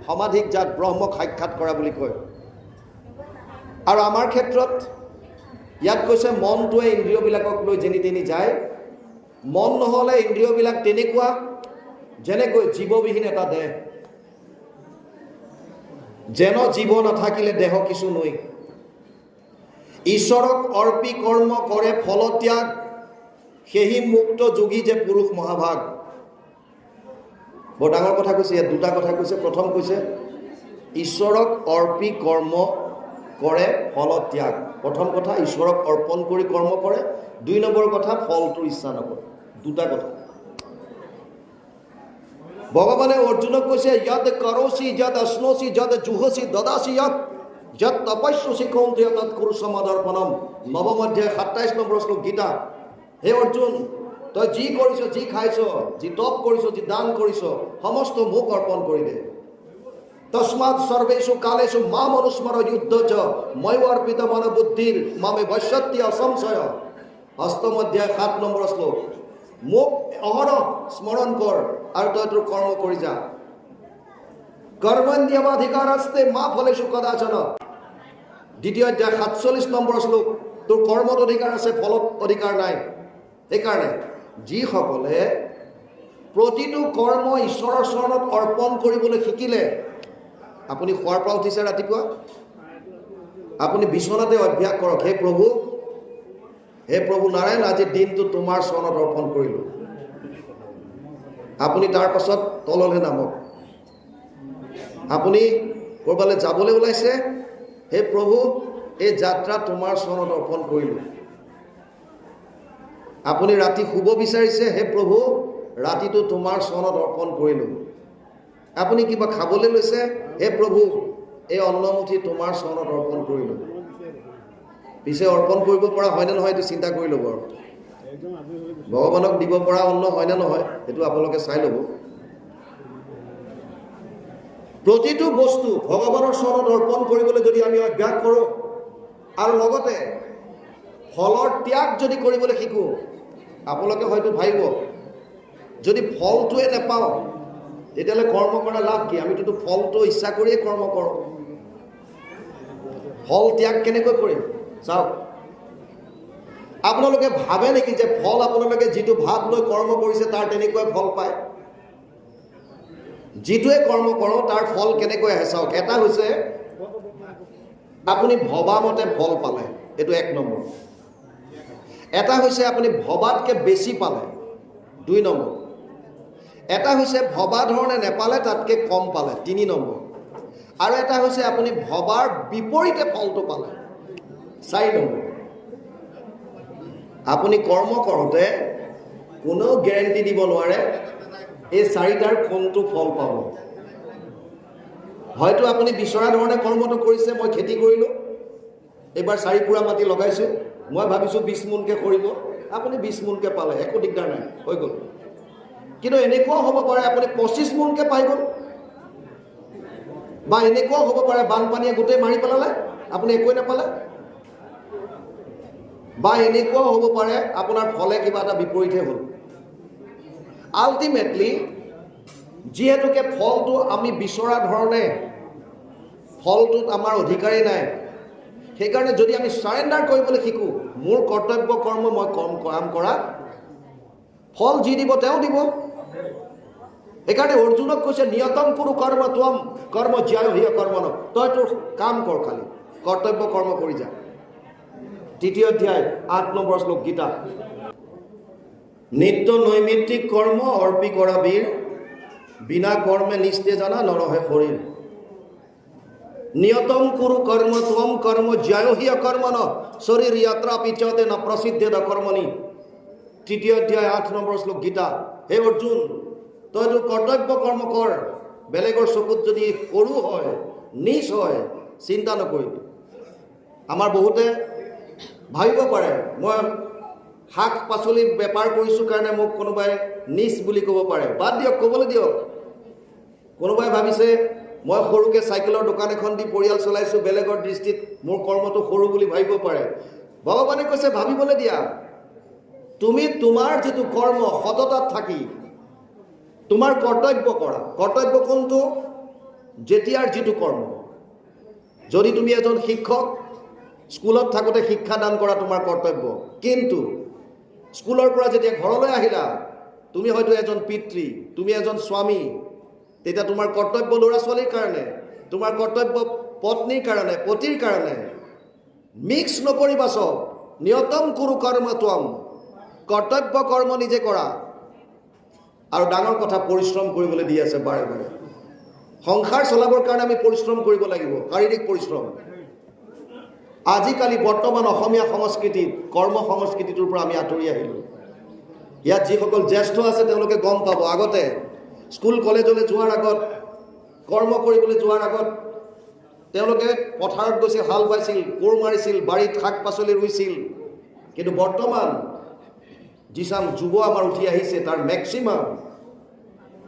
সমাধিক যাত ব্ৰহ্মক সাক্ষাৎ কৰা বুলি কয় আৰু আমাৰ ক্ষেত্ৰত ইয়াত কৈছে মনটোৱে ইন্দ্ৰিয়বিলাকক লৈ যেনি তেনি যায় মন নহ'লে ইন্দ্ৰিয়বিলাক তেনেকুৱা যেনেকৈ জীৱবিহীন এটা দেহ যেন জীৱ নাথাকিলে দেহ কিছু নৈ ঈশ্বৰক অৰ্পি কৰ্ম কৰে ফলত্যাগ সেহি মুক্ত যোগী যে পুৰুষ মহাভাগ বৰ ডাঙৰ কথা কৈছে ইয়াত দুটা কথা কৈছে প্ৰথম কৈছে ঈশ্বৰক অৰ্পি কৰ্ম কৰে ফলত্যাগ প্ৰথম কথা ঈশ্বৰক অৰ্পণ কৰি কৰ্ম কৰে দুই নম্বৰ কথা ফলটোৰ ইচ্ছা নকৰে দুটা কথা ভগৱানে অৰ্জুনক কৈছে যদ কৰসি যদ অশ্নসি যদ জুহসি দদাসি যত তপস্যসি কৌন্তেয় তৎ কুৰু সমদৰ্পণম নৱম অধ্যায় 27 নম্বৰ শ্লোক গীতা হে অৰ্জুন তই যি কৰিছ যি খাইছ যি তপ কৰিছ যি দান কৰিছ সমস্ত মোক অৰ্পণ কৰি দে তস্মাৎ সৰ্বেষু কালেষু মাম অনুস্মৰ যুদ্ধ চ ময় অৰ্পিত মন বুদ্ধিৰ মামে বশ্যত্য অসংশয় অষ্টম অধ্যায় 7 নম্বৰ শ্লোক মোক অহৰহ স্মৰণ কৰ আৰু তই তোৰ কৰ্ম কৰি যা কৰ্মণ্যেৱাধিকাৰস্তে মা ফলেষু কদাচন দ্বিতীয় অধ্যায় 47 নম্বৰ শ্লোক তোৰ কৰ্মত অধিকাৰ আছে ফলত অধিকাৰ নাই সেইকাৰণে যিসকলে প্ৰতিটো কৰ্ম ঈশ্বৰৰ চৰণত অৰ্পণ কৰিবলৈ শিকিলে আপুনি শোৱাৰ পৰা উঠিছে ৰাতিপুৱা, আপুনি বিচনাতে অভ্যাস কৰক, হে প্ৰভু নাৰায়ণ, আজি দিনটো তোমাৰ চৰণত অৰ্পণ কৰিলোঁ। আপুনি তাৰ পাছত তললৈ নামক। আপুনি ক'ৰবালৈ যাবলৈ ওলাইছে, হে প্ৰভু এই যাত্ৰা তোমাৰ চৰণত অৰ্পণ কৰিলোঁ। আপুনি ৰাতি শুব বিচাৰিছে, হে প্ৰভু ৰাতিটো তোমাৰ চৰণত অৰ্পণ কৰিলোঁ। আপুনি কিবা খাবলৈ লৈছে, হে প্ৰভু এই অন্নমুঠি তোমাৰ চৰণত অৰ্পণ কৰিলোঁ। পিছে অৰ্পণ কৰিব পৰা হয়নে নহয় এইটো চিন্তা কৰি ল'ব। আৰু ভগৱানক দিব পৰা অন্ন হয়নে নহয় সেইটো আপোনালোকে চাই ল'ব। প্ৰতিটো বস্তু ভগৱানৰ চৰণত অৰ্পণ কৰিবলৈ যদি আমি অভ্যাস কৰোঁ আৰু লগতে ফলৰ ত্যাগ যদি কৰিবলৈ শিকোঁ, আপোনালোকে হয়তো ভাবিব যদি ফলটোৱে নাপাওঁ তেতিয়াহ'লে কৰ্ম কৰা লাভ কি? আমিতো ফলটো ইচ্ছা কৰিয়ে কৰ্ম কৰোঁ। ফল ত্যাগ কেনেকৈ কৰিম? চাওক, আপোনালোকে ভাবে নেকি যে ফল আপোনালোকে যিটো ভাৱ লৈ কৰ্ম কৰিছে তাৰ তেনেকুৱাই ফল পায়? যিটোৱে কৰ্ম কৰোঁ তাৰ ফল কেনেকৈ আহে চাওক। এটা হৈছে আপুনি ভবা মতে ফল পালে, এইটো 1 নম্বৰ। এটা হৈছে আপুনি ভবাতকৈ বেছি পালে, 2 নম্বৰ। এটা হৈছে ভবা ধৰণে নেপালে তাতকৈ কম পালে, 3 নম্বৰ। আৰু এটা হৈছে আপুনি ভবাৰ বিপৰীতে ফলটো পালে, 4 নম্বৰ। আপুনি কৰ্ম কৰোঁতে কোনেও গেৰেণ্টি দিব নোৱাৰে এই 4টাৰ কোনটো ফল পাব। হয়তো আপুনি বিচৰা ধৰণে কৰ্মটো কৰিছে, মই খেতি কৰিলোঁ, এইবাৰ 4 পুৰা মাটি লগাইছোঁ, মই ভাবিছোঁ 20 মোনকৈ সৰিব, আপুনি 20 মোনকৈ পালে, একো দিগদাৰ নাই, হৈ গ'ল। কিন্তু এনেকুৱাও হ'ব পাৰে আপুনি 25 মোনকৈ পাই গ'ল, বা এনেকুৱাও হ'ব পাৰে বানপানীয়ে গোটেই মাৰি পেলালে, আপুনি একোৱে নাপালে। বা এনেকুৱাও হ'ব পাৰে আপোনাৰ ফলে কিবা এটা বিপৰীতহে হ'ল। আল্টিমেটলি যিহেতুকে ফলটো আমি বিচৰা ধৰণে ফলটোত আমাৰ অধিকাৰেই নাই, সেইকাৰণে যদি আমি চাৰেণ্ডাৰ কৰিবলৈ শিকোঁ, মোৰ কৰ্তব্য কৰ্ম মই কাম কৰা, ফল যি দিব তেওঁ দিব। সেইকাৰণে অৰ্জুনক কৈছে নিয়তম কুৰু কৰ্ম ত্বম কৰ্ম জ্যায় হিয় কৰ্মণ। তই তোৰ কাম কৰ, খালি কৰ্তব্য কৰ্ম কৰি যা। 3য় অধ্যায় 8 নম্বৰ শ্লোক গীতা। নিত্য নৈমিত্তিক কৰ্ম অৰ্পি কৰা বীৰ, বিনা কৰ্মে নিস্তে জানা নৰহে শৰীৰ। নিয়তম কুৰু কৰ্ম ত্বম কৰ্ম জ্যায় হিয় কৰ্মণ শৰীৰ যাত্ৰা পিছতে ন প্ৰসিদ্ধে দ কৰ্মণি। 3য় অধ্যায় 8 নম্বৰ শ্লোক গীতা। হে অৰ্জুন, তই তোৰ কৰ্তব্য কৰ্ম কৰ, বেলেগৰ চকুত যদি সৰু হয়, নিচ হয়, চিন্তা নকৰিবি। আমাৰ বহুতে ভাবিব পাৰে মই শাক পাচলি বেপাৰ কৰিছোঁ কাৰণে মোক কোনোবাই নিচ বুলি ক'ব পাৰে। বাদ দিয়ক, ক'বলৈ দিয়ক। কোনোবাই ভাবিছে মই সৰুকৈ চাইকেলৰ দোকান এখন দি পৰিয়াল চলাইছোঁ, বেলেগৰ দৃষ্টিত মোৰ কৰ্মটো সৰু বুলি ভাবিব পাৰে। ভগৱানে কৈছে ভাবিবলৈ দিয়া। তুমি তোমাৰ যিটো কৰ্ম সততাত থাকি তোমাৰ কৰ্তব্য কৰা। কৰ্তব্য কোনটো? যেতিয়াৰ যিটো কৰ্ম। যদি তুমি এজন শিক্ষক, স্কুলত থাকোঁতে শিক্ষাদান কৰা তোমাৰ কৰ্তব্য, কিন্তু স্কুলৰ পৰা যেতিয়া ঘৰলৈ আহিলা, তুমি হয়তো এজন পিতৃ, তুমি এজন স্বামী, তেতিয়া তোমাৰ কৰ্তব্য ল'ৰা ছোৱালীৰ কাৰণে, তোমাৰ কৰ্তব্য পত্নীৰ কাৰণে, পতিৰ কাৰণে। মিক্স নকৰিবা চব। নিয়তম কুৰু কৰ্ম ত্বম, কৰ্তব্য কৰ্ম নিজে কৰা। আৰু ডাঙৰ কথা, পৰিশ্ৰম কৰিবলৈ দি আছে বাৰে বাৰে। সংসাৰ চলাবৰ কাৰণে আমি পৰিশ্ৰম কৰিব লাগিব, শাৰীৰিক পৰিশ্ৰম। আজিকালি বৰ্তমান অসমীয়া সংস্কৃতিত কৰ্ম সংস্কৃতিটোৰ পৰা আমি আঁতৰি আহিলোঁ। ইয়াত যিসকল জ্যেষ্ঠ আছে তেওঁলোকে গম পাব, আগতে স্কুল কলেজলৈ যোৱাৰ আগত, কৰ্ম কৰিবলৈ যোৱাৰ আগত তেওঁলোকে পথাৰত গৈছিল, হাল বাইছিল, কোৰ মাৰিছিল, বাৰীত শাক পাচলি ৰুইছিল। কিন্তু বৰ্তমান যিচাম যুৱ আমাৰ উঠি আহিছে তাৰ মেক্সিমাম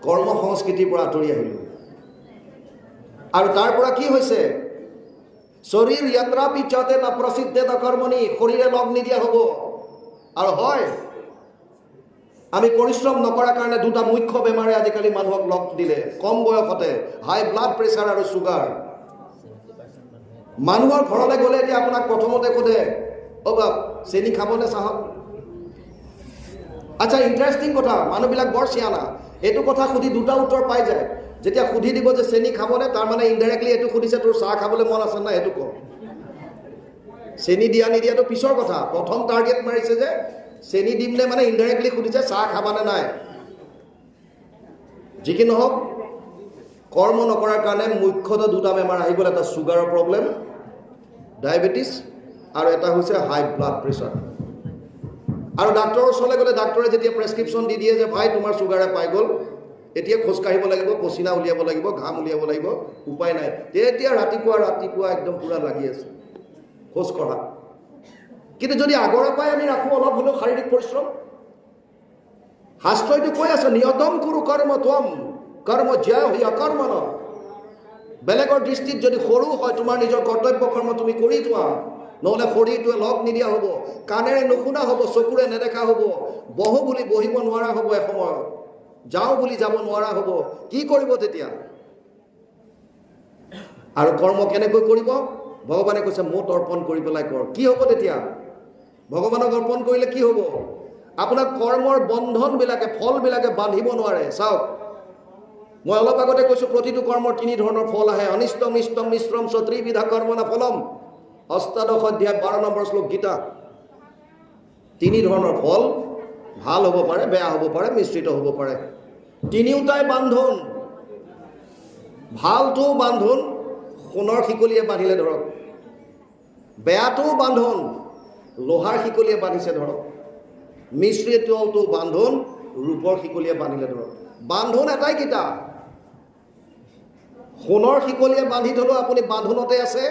কৰ্ম সংস্কৃতিৰ পৰা আঁতৰি আহিলোঁ। আৰু তাৰ পৰা কি হৈছে? শৰীৰ যাত্ৰা পিছতে ন প্ৰসিদ্ধে দ কৰ্মণি, শৰীৰে লগ নিদিয়া হ'ব। আৰু হয়, আমি পৰিশ্ৰম নকৰাৰ কাৰণে 2টা মুখ্য বেমাৰে আজিকালি মানুহক লগ দিলে কম বয়সতে, হাই ব্লাড প্ৰেছাৰ আৰু চুগাৰ। মানুহৰ ঘৰলৈ গ'লে এতিয়া আপোনাক প্ৰথমতে সোধে, অ' বাপ চেনি খাবনে চাহত? আচ্ছা, ইণ্টাৰেষ্টিং কথা, মানুহবিলাক বৰ চিয়ানা। এইটো কথা সুধি দুটা উত্তৰ পাই যায়। যেতিয়া সুধি দিব যে চেনি খাবনে, তাৰ মানে ইনডাইৰেক্টলি এইটো সুধিছে তোৰ চাহ খাবলৈ মন আছে না, এইটো কওঁ। চেনি দিয়া নিদিয়াটো পিছৰ কথা, প্ৰথম টাৰ্গেট মাৰিছে যে চেনি দিম নে, মানে ইনডাইৰেক্টলি সুধিছে চাহ খাবানে নাই। যি কি নহওক, কৰ্ম নকৰাৰ কাৰণে মুখ্যতঃ দুটা বেমাৰ আহি গ'ল। এটা ছুগাৰৰ প্ৰব্লেম, ডায়েবেটিছ, আৰু এটা হৈছে হাই ব্লাড প্ৰেছাৰ। আৰু ডাক্তৰৰ ওচৰলৈ গ'লে ডাক্তৰে যেতিয়া প্ৰেছক্ৰিপশ্যন দি দিয়ে যে ভাই তোমাৰ ছুগাৰে পাই গ'ল, এতিয়া খোজকাঢ়িব লাগিব, পচিনা উলিয়াব লাগিব, ঘাম উলিয়াব লাগিব, উপায় নাই। তেতিয়া ৰাতিপুৱা একদম পূৰা লাগি আছে খোজ কঢ়া। কিন্তু যদি আগৰে পৰাই আমি ৰাখোঁ অলপ হ'লেও শাৰীৰিক পৰিশ্ৰম, শাস্ত্ৰইটো কৈ আছে নিয়তম কুৰু কৰ্ম ত্বম কৰ্ম জ্ঞা হি অকৰ্মণ। বেলেগৰ দৃষ্টিত যদি সৰু হয়, তোমাৰ নিজৰ কৰ্তব্য কৰ্ম তুমি কৰি যোৱা, নহ'লে শৰীৰটোৱে লগ নিদিয়া হ'ব, কাণেৰে নুশুনা হ'ব, চকুৰে নেদেখা হ'ব, বহো বুলি বহিব নোৱাৰা হ'ব, এসময়ত যাওঁ বুলি যাব নোৱাৰা হ'ব। কি কৰিব তেতিয়া? আৰু কৰ্ম কেনেকৈ কৰিব? ভগৱানে কৈছে মোত অৰ্পণ কৰি পেলাই কৰ। কি হ'ব তেতিয়া? ভগৱানক অৰ্পণ কৰিলে কি হ'ব? আপোনাক কৰ্মৰ বন্ধনবিলাকে, ফলবিলাকে বান্ধিব নোৱাৰে। চাওক, মই অলপ আগতে কৈছোঁ প্ৰতিটো কৰ্মৰ তিনি ধৰণৰ ফল আহে। অনিষ্টম ইষ্টম মিশ্ৰম ত্ৰিবিধা কৰ্মনা ফলম, অষ্টাদশ অধ্যায় 12 নম্বৰ শ্লোক গীতা। তিনি ধৰণৰ ফল, ভাল হ'ব পাৰে, বেয়া হ'ব পাৰে, মিশ্ৰিত হ'ব পাৰে। তিনিওটাই বান্ধোন। ভালটোও বান্ধোন, সোণৰ শিকলিয়ে বান্ধিলে ধৰক। বেয়াটোও বান্ধোন, লোহাৰ শিকলিয়ে বান্ধিছে ধৰক। মিশ্ৰিতটো বান্ধোন, ৰূপৰ শিকলিয়ে বান্ধিলে ধৰক। বান্ধোন এটাই কেইটা? সোণৰ শিকলিয়ে বান্ধি থলেও আপুনি বান্ধোনতে আছে,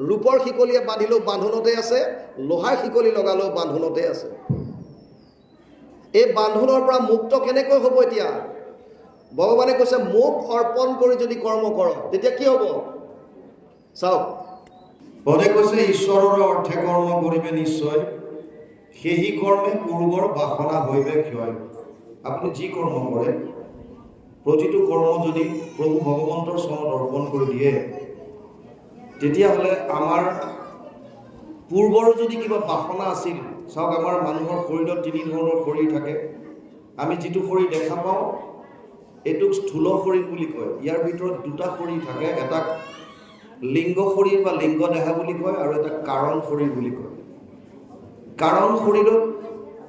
ৰূপৰ শিকলিয়ে বান্ধিলেও বান্ধোনতে আছে, লোহাৰ শিকলি লগালেও বান্ধোনতে আছে। এই বান্ধোনৰ পৰা মুক্ত কেনেকৈ হ'ব? এতিয়া ভগৱানে কৈছে মোক অৰ্পণ কৰি যদি কৰ্ম কৰ, তেতিয়া কি হ'ব? চাওক, পদে কৈছে ঈশ্বৰৰ অৰ্থে কৰ্ম কৰিবে নিশ্চয়, সেই কৰ্মে পূৰ্বৰ বাসনা হৈবে ক্ষয়। আপুনি যি কৰ্ম কৰে, প্ৰতিটো কৰ্ম যদি প্ৰভু ভগৱন্তৰ চৰণত অৰ্পণ কৰি দিয়ে, তেতিয়াহ'লে আমাৰ পূৰ্বৰ যদি কিবা বাসনা আছিল, চাওক আমাৰ মানুহৰ শৰীৰত তিনি ধৰণৰ শৰীৰ থাকে। আমি যিটো শৰীৰ দেখা পাওঁ এইটোক স্থূল শৰীৰ বুলি কয়। ইয়াৰ ভিতৰত দুটা শৰীৰ থাকে, এটা লিংগ শৰীৰ বা লিংগ দেহা বুলি কয়, আৰু এটা কাৰণ শৰীৰ বুলি কয়। কাৰণ শৰীৰত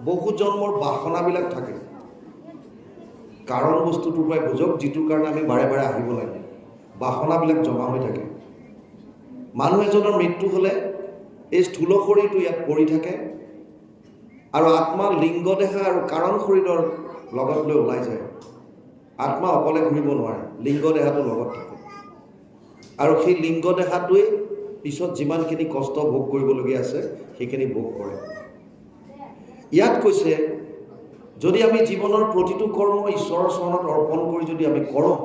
বহু জন্মৰ বাসনাবিলাক থাকে। কাৰণ বস্তুটোৰ পৰাই বুজক, যিটোৰ কাৰণে আমি বাৰে বাৰে আহিব লাগে। বাসনাবিলাক জমা হৈ থাকে। মানুহ এজনৰ মৃত্যু হ'লে এই স্থূল শৰীৰটো ইয়াত পৰি থাকে, আৰু আত্মা লিংগ দেহা আৰু কাৰণ শৰীৰৰ লগত লৈ ওলাই যায়। আত্মা অকলে ঘূৰিব নোৱাৰে, লিংগ দেহাটো লগত থাকে। আৰু সেই লিংগ দেহাটোৱে পিছত যিমানখিনি কষ্ট ভোগ কৰিবলগীয়া আছে সেইখিনি ভোগ কৰে। ইয়াত কৈছে যদি আমি জীৱনৰ প্ৰতিটো কৰ্ম ঈশ্বৰৰ চৰণত অৰ্পণ কৰি যদি আমি কৰোঁ,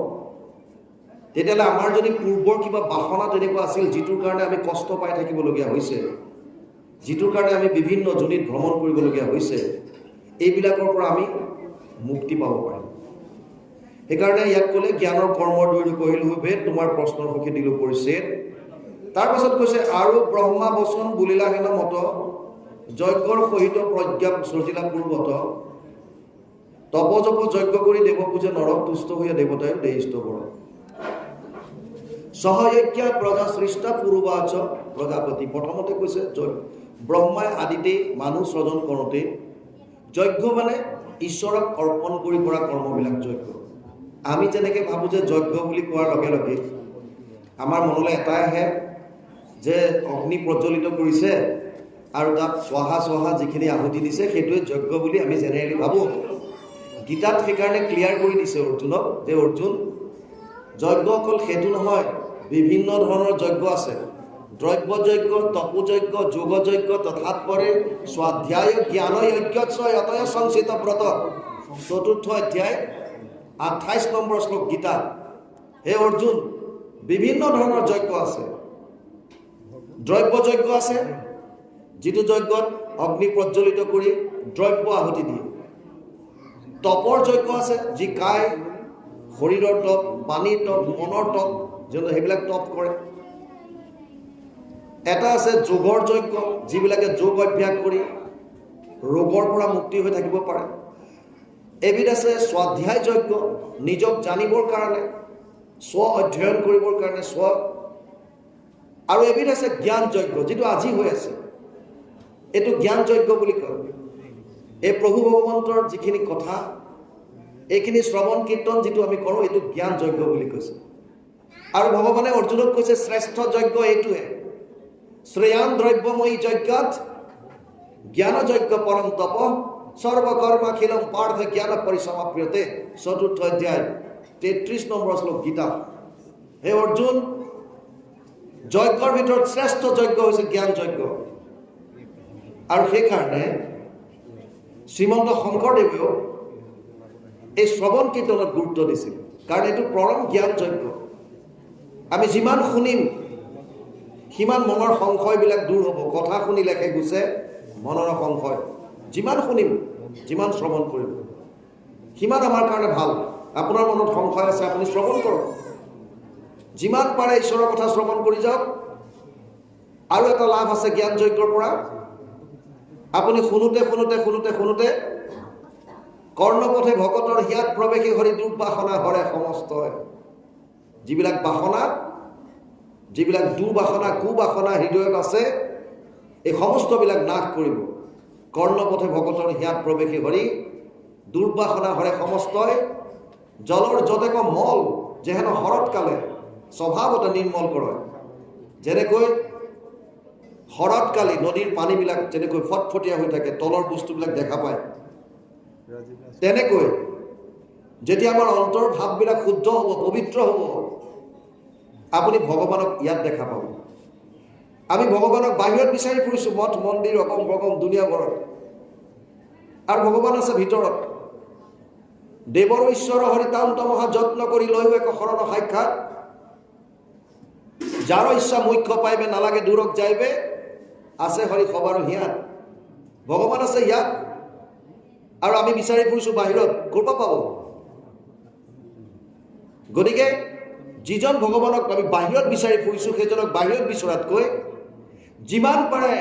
তেতিয়াহ'লে আমাৰ যদি পূৰ্বৰ কিবা বাসনা তেনেকুৱা আছিল, যিটোৰ কাৰণে আমি কষ্ট পাই থাকিবলগীয়া হৈছে, যিটোৰ কাৰণে আমি বিভিন্ন যোনিত ভ্ৰমণ কৰিবলগীয়া হৈছে, এইবিলাকৰ পৰা আমি মুক্তি পাব পাৰিম। সেইকাৰণে ইয়াত ক'লে জ্ঞানৰ কৰ্মৰ দৈৰ কহিলো ভেদ, তোমাৰ প্ৰশ্নৰ সখী দিলো পৰিছেদ। তাৰপাছত কৈছে আৰু ব্ৰহ্মা বচন বুলিলা হেন মত, যজ্ঞৰ সহিত প্ৰজ্ঞা সজিলা পূৰ্বত, তপজপ যজ্ঞ কৰি দেৱ পূজা নৰক, তুষ্ট হৈয়া দেৱতাই দেহিষ্ঠ কৰ। সহযজ্ঞা প্ৰজা সৃষ্টা পূৰ্বাচ প্ৰজাপতি। প্ৰথমতে কৈছে ব্ৰহ্মাই আদিতে মানুহ সৃজন কৰোঁতে, যজ্ঞ মানে ঈশ্বৰক অৰ্পণ কৰি কৰা কৰ্মবিলাক যজ্ঞ। আমি যেনেকৈ ভাবোঁ যে যজ্ঞ বুলি কোৱাৰ লগে লগে আমাৰ মনলৈ এটাই আহে যে অগ্নি প্ৰজ্বলিত কৰিছে আৰু তাত স্বাহা যিখিনি আহুতি দিছে সেইটোৱে যজ্ঞ বুলি আমি জেনেৰেলি ভাবোঁ। গীতাত সেইকাৰণে ক্লিয়াৰ কৰি দিছে অৰ্জুনক যে অৰ্জুন, যজ্ঞ অকল সেইটো নহয়, বিভিন্ন ধৰণৰ যজ্ঞ আছে। দ্ৰব্য যজ্ঞ, তপোযজ্ঞ, যোগযজ্ঞ, তথাৎপৰে স্বাধ্যায় জ্ঞান যজ্ঞ সংচিত ব্ৰত। 4ৰ্থ অধ্যায় 28 নম্বৰ শ্লোক গীতা। হে অৰ্জুন, বিভিন্ন ধৰণৰ যজ্ঞ আছে। দ্ৰব্য যজ্ঞ আছে, যিটো যজ্ঞত অগ্নি প্ৰজ্বলিত কৰি দ্ৰব্য আহুতি দিয়ে। তপৰ যজ্ঞ আছে, যি কায়, শৰীৰৰ তপ, পানীৰ তপ, মনৰ তপ, সেইবিলাক তপ কৰে। এটা আছে যোগৰ যজ্ঞ, যিবিলাকে যোগ অভ্যাস কৰি ৰোগৰ পৰা মুক্তি হৈ থাকিব পাৰে। এবিধ আছে স্বাধ্যায় যজ্ঞ, নিজক জানিবৰ কাৰণে, স্ব অধ্যয়ন কৰিবৰ কাৰণে, আৰু এবিধ আছে জ্ঞান যজ্ঞ, যিটো আজি হৈ আছে, এইটো জ্ঞান যজ্ঞ বুলি কয়। এই প্ৰভু ভগৱন্তৰ যিখিনি কথা, এইখিনি শ্ৰৱণ কীৰ্তন যিটো আমি কৰোঁ, এইটো জ্ঞান যজ্ঞ বুলি কৈছে। আৰু ভগৱানে অৰ্জুনক কৈছে শ্ৰেষ্ঠ যজ্ঞ এইটোহে, শ্ৰেয়ান দ্ৰব্যময়ী যজ্ঞাত জ্ঞান যজ্ঞ পৰম তপ সৰ্বকৰ্মাখিলম পাৰ্থ জ্ঞান পৰিসমাপ্যতে। ৪ৰ্থ অধ্যায় ৩৩ নম্বৰ শ্লোক গীতা। হে অৰ্জুন, যজ্ঞৰ ভিতৰত শ্ৰেষ্ঠ যজ্ঞ হৈছে জ্ঞান যজ্ঞ। আৰু সেইকাৰণে শ্ৰীমন্ত শংকৰদেৱেও এই শ্ৰৱণ কীৰ্তনত গুৰুত্ব দিছিল, কাৰণ এইটো পৰম জ্ঞান যজ্ঞ। আমি যিমান শুনিম সিমান মনৰ সংশয়বিলাক দূৰ হ'ব। কথা শুনিলেহে গুচে মনৰ সংশয়। যিমান শুনিম, যিমান শ্ৰৱণ কৰিম, সিমান আমাৰ কাৰণে ভাল। আপোনাৰ মনত সংশয় আছে, আপুনি শ্ৰৱণ কৰক। যিমান পাৰে ঈশ্বৰৰ কথা শ্ৰৱণ কৰি যাওক। আৰু এটা লাভ আছে জ্ঞান যজ্ঞৰ পৰা, আপুনি শুনোতে শুনোতে শুনোতে শুনোতে কৰ্ণপথে ভকতৰ হিয়াত প্ৰৱেশী হৰি দুৰ্বাসনা হৰে সমস্ত। যিবিলাক বাসনা, যিবিলাক দুৰ্বাসনা কুবাসনা হৃদয়ত আছে, এই সমস্তবিলাক নাশ কৰিব। কৰ্ণপথে ভকতৰ হিয়াত প্ৰৱেশী হৰি দুৰ্বাসনা হৰে সমস্তই। জলৰ যতেক মল যেহেন শৰৎকালে স্বভাৱতে নিৰ্মল কৰে। যেনেকৈ শৰৎকালি নদীৰ পানীবিলাক যেনেকৈ ফটফটীয়া হৈ থাকে, তলৰ বস্তুবিলাক দেখা পায়, তেনেকৈ যেতিয়া আমাৰ অন্তৰ ভাৱবিলাক শুদ্ধ হ'ব, পবিত্ৰ হ'ব, আপুনি ভগৱানক ইয়াত দেখা পাব। আমি ভগৱানক বাহিৰত বিচাৰি ফুৰিছোঁ, মঠ মন্দিৰ অগম বগম দুনিয়াভৰত, আৰু ভগৱান আছে ভিতৰত। দেৱৰ ঈশ্বৰ হৰিতান্ত মহা যত্ন কৰি লৈও এক শৰণ সাক্ষাৎ। যাৰ ইচ্ছা মুখ্য পাইবে নালাগে দূৰক যাইবে, আছে হৰি সবাৰ হিয়াত। ভগৱান আছে ইয়াত, আৰু আমি বিচাৰি ফুৰিছোঁ বাহিৰত। ক'ৰ পৰা পাব? গতিকে যিজন ভগৱানক আমি বাহিৰত বিচাৰি ফুৰিছোঁ, সেইজনক বাহিৰত বিচৰাতকৈ যিমান পাৰে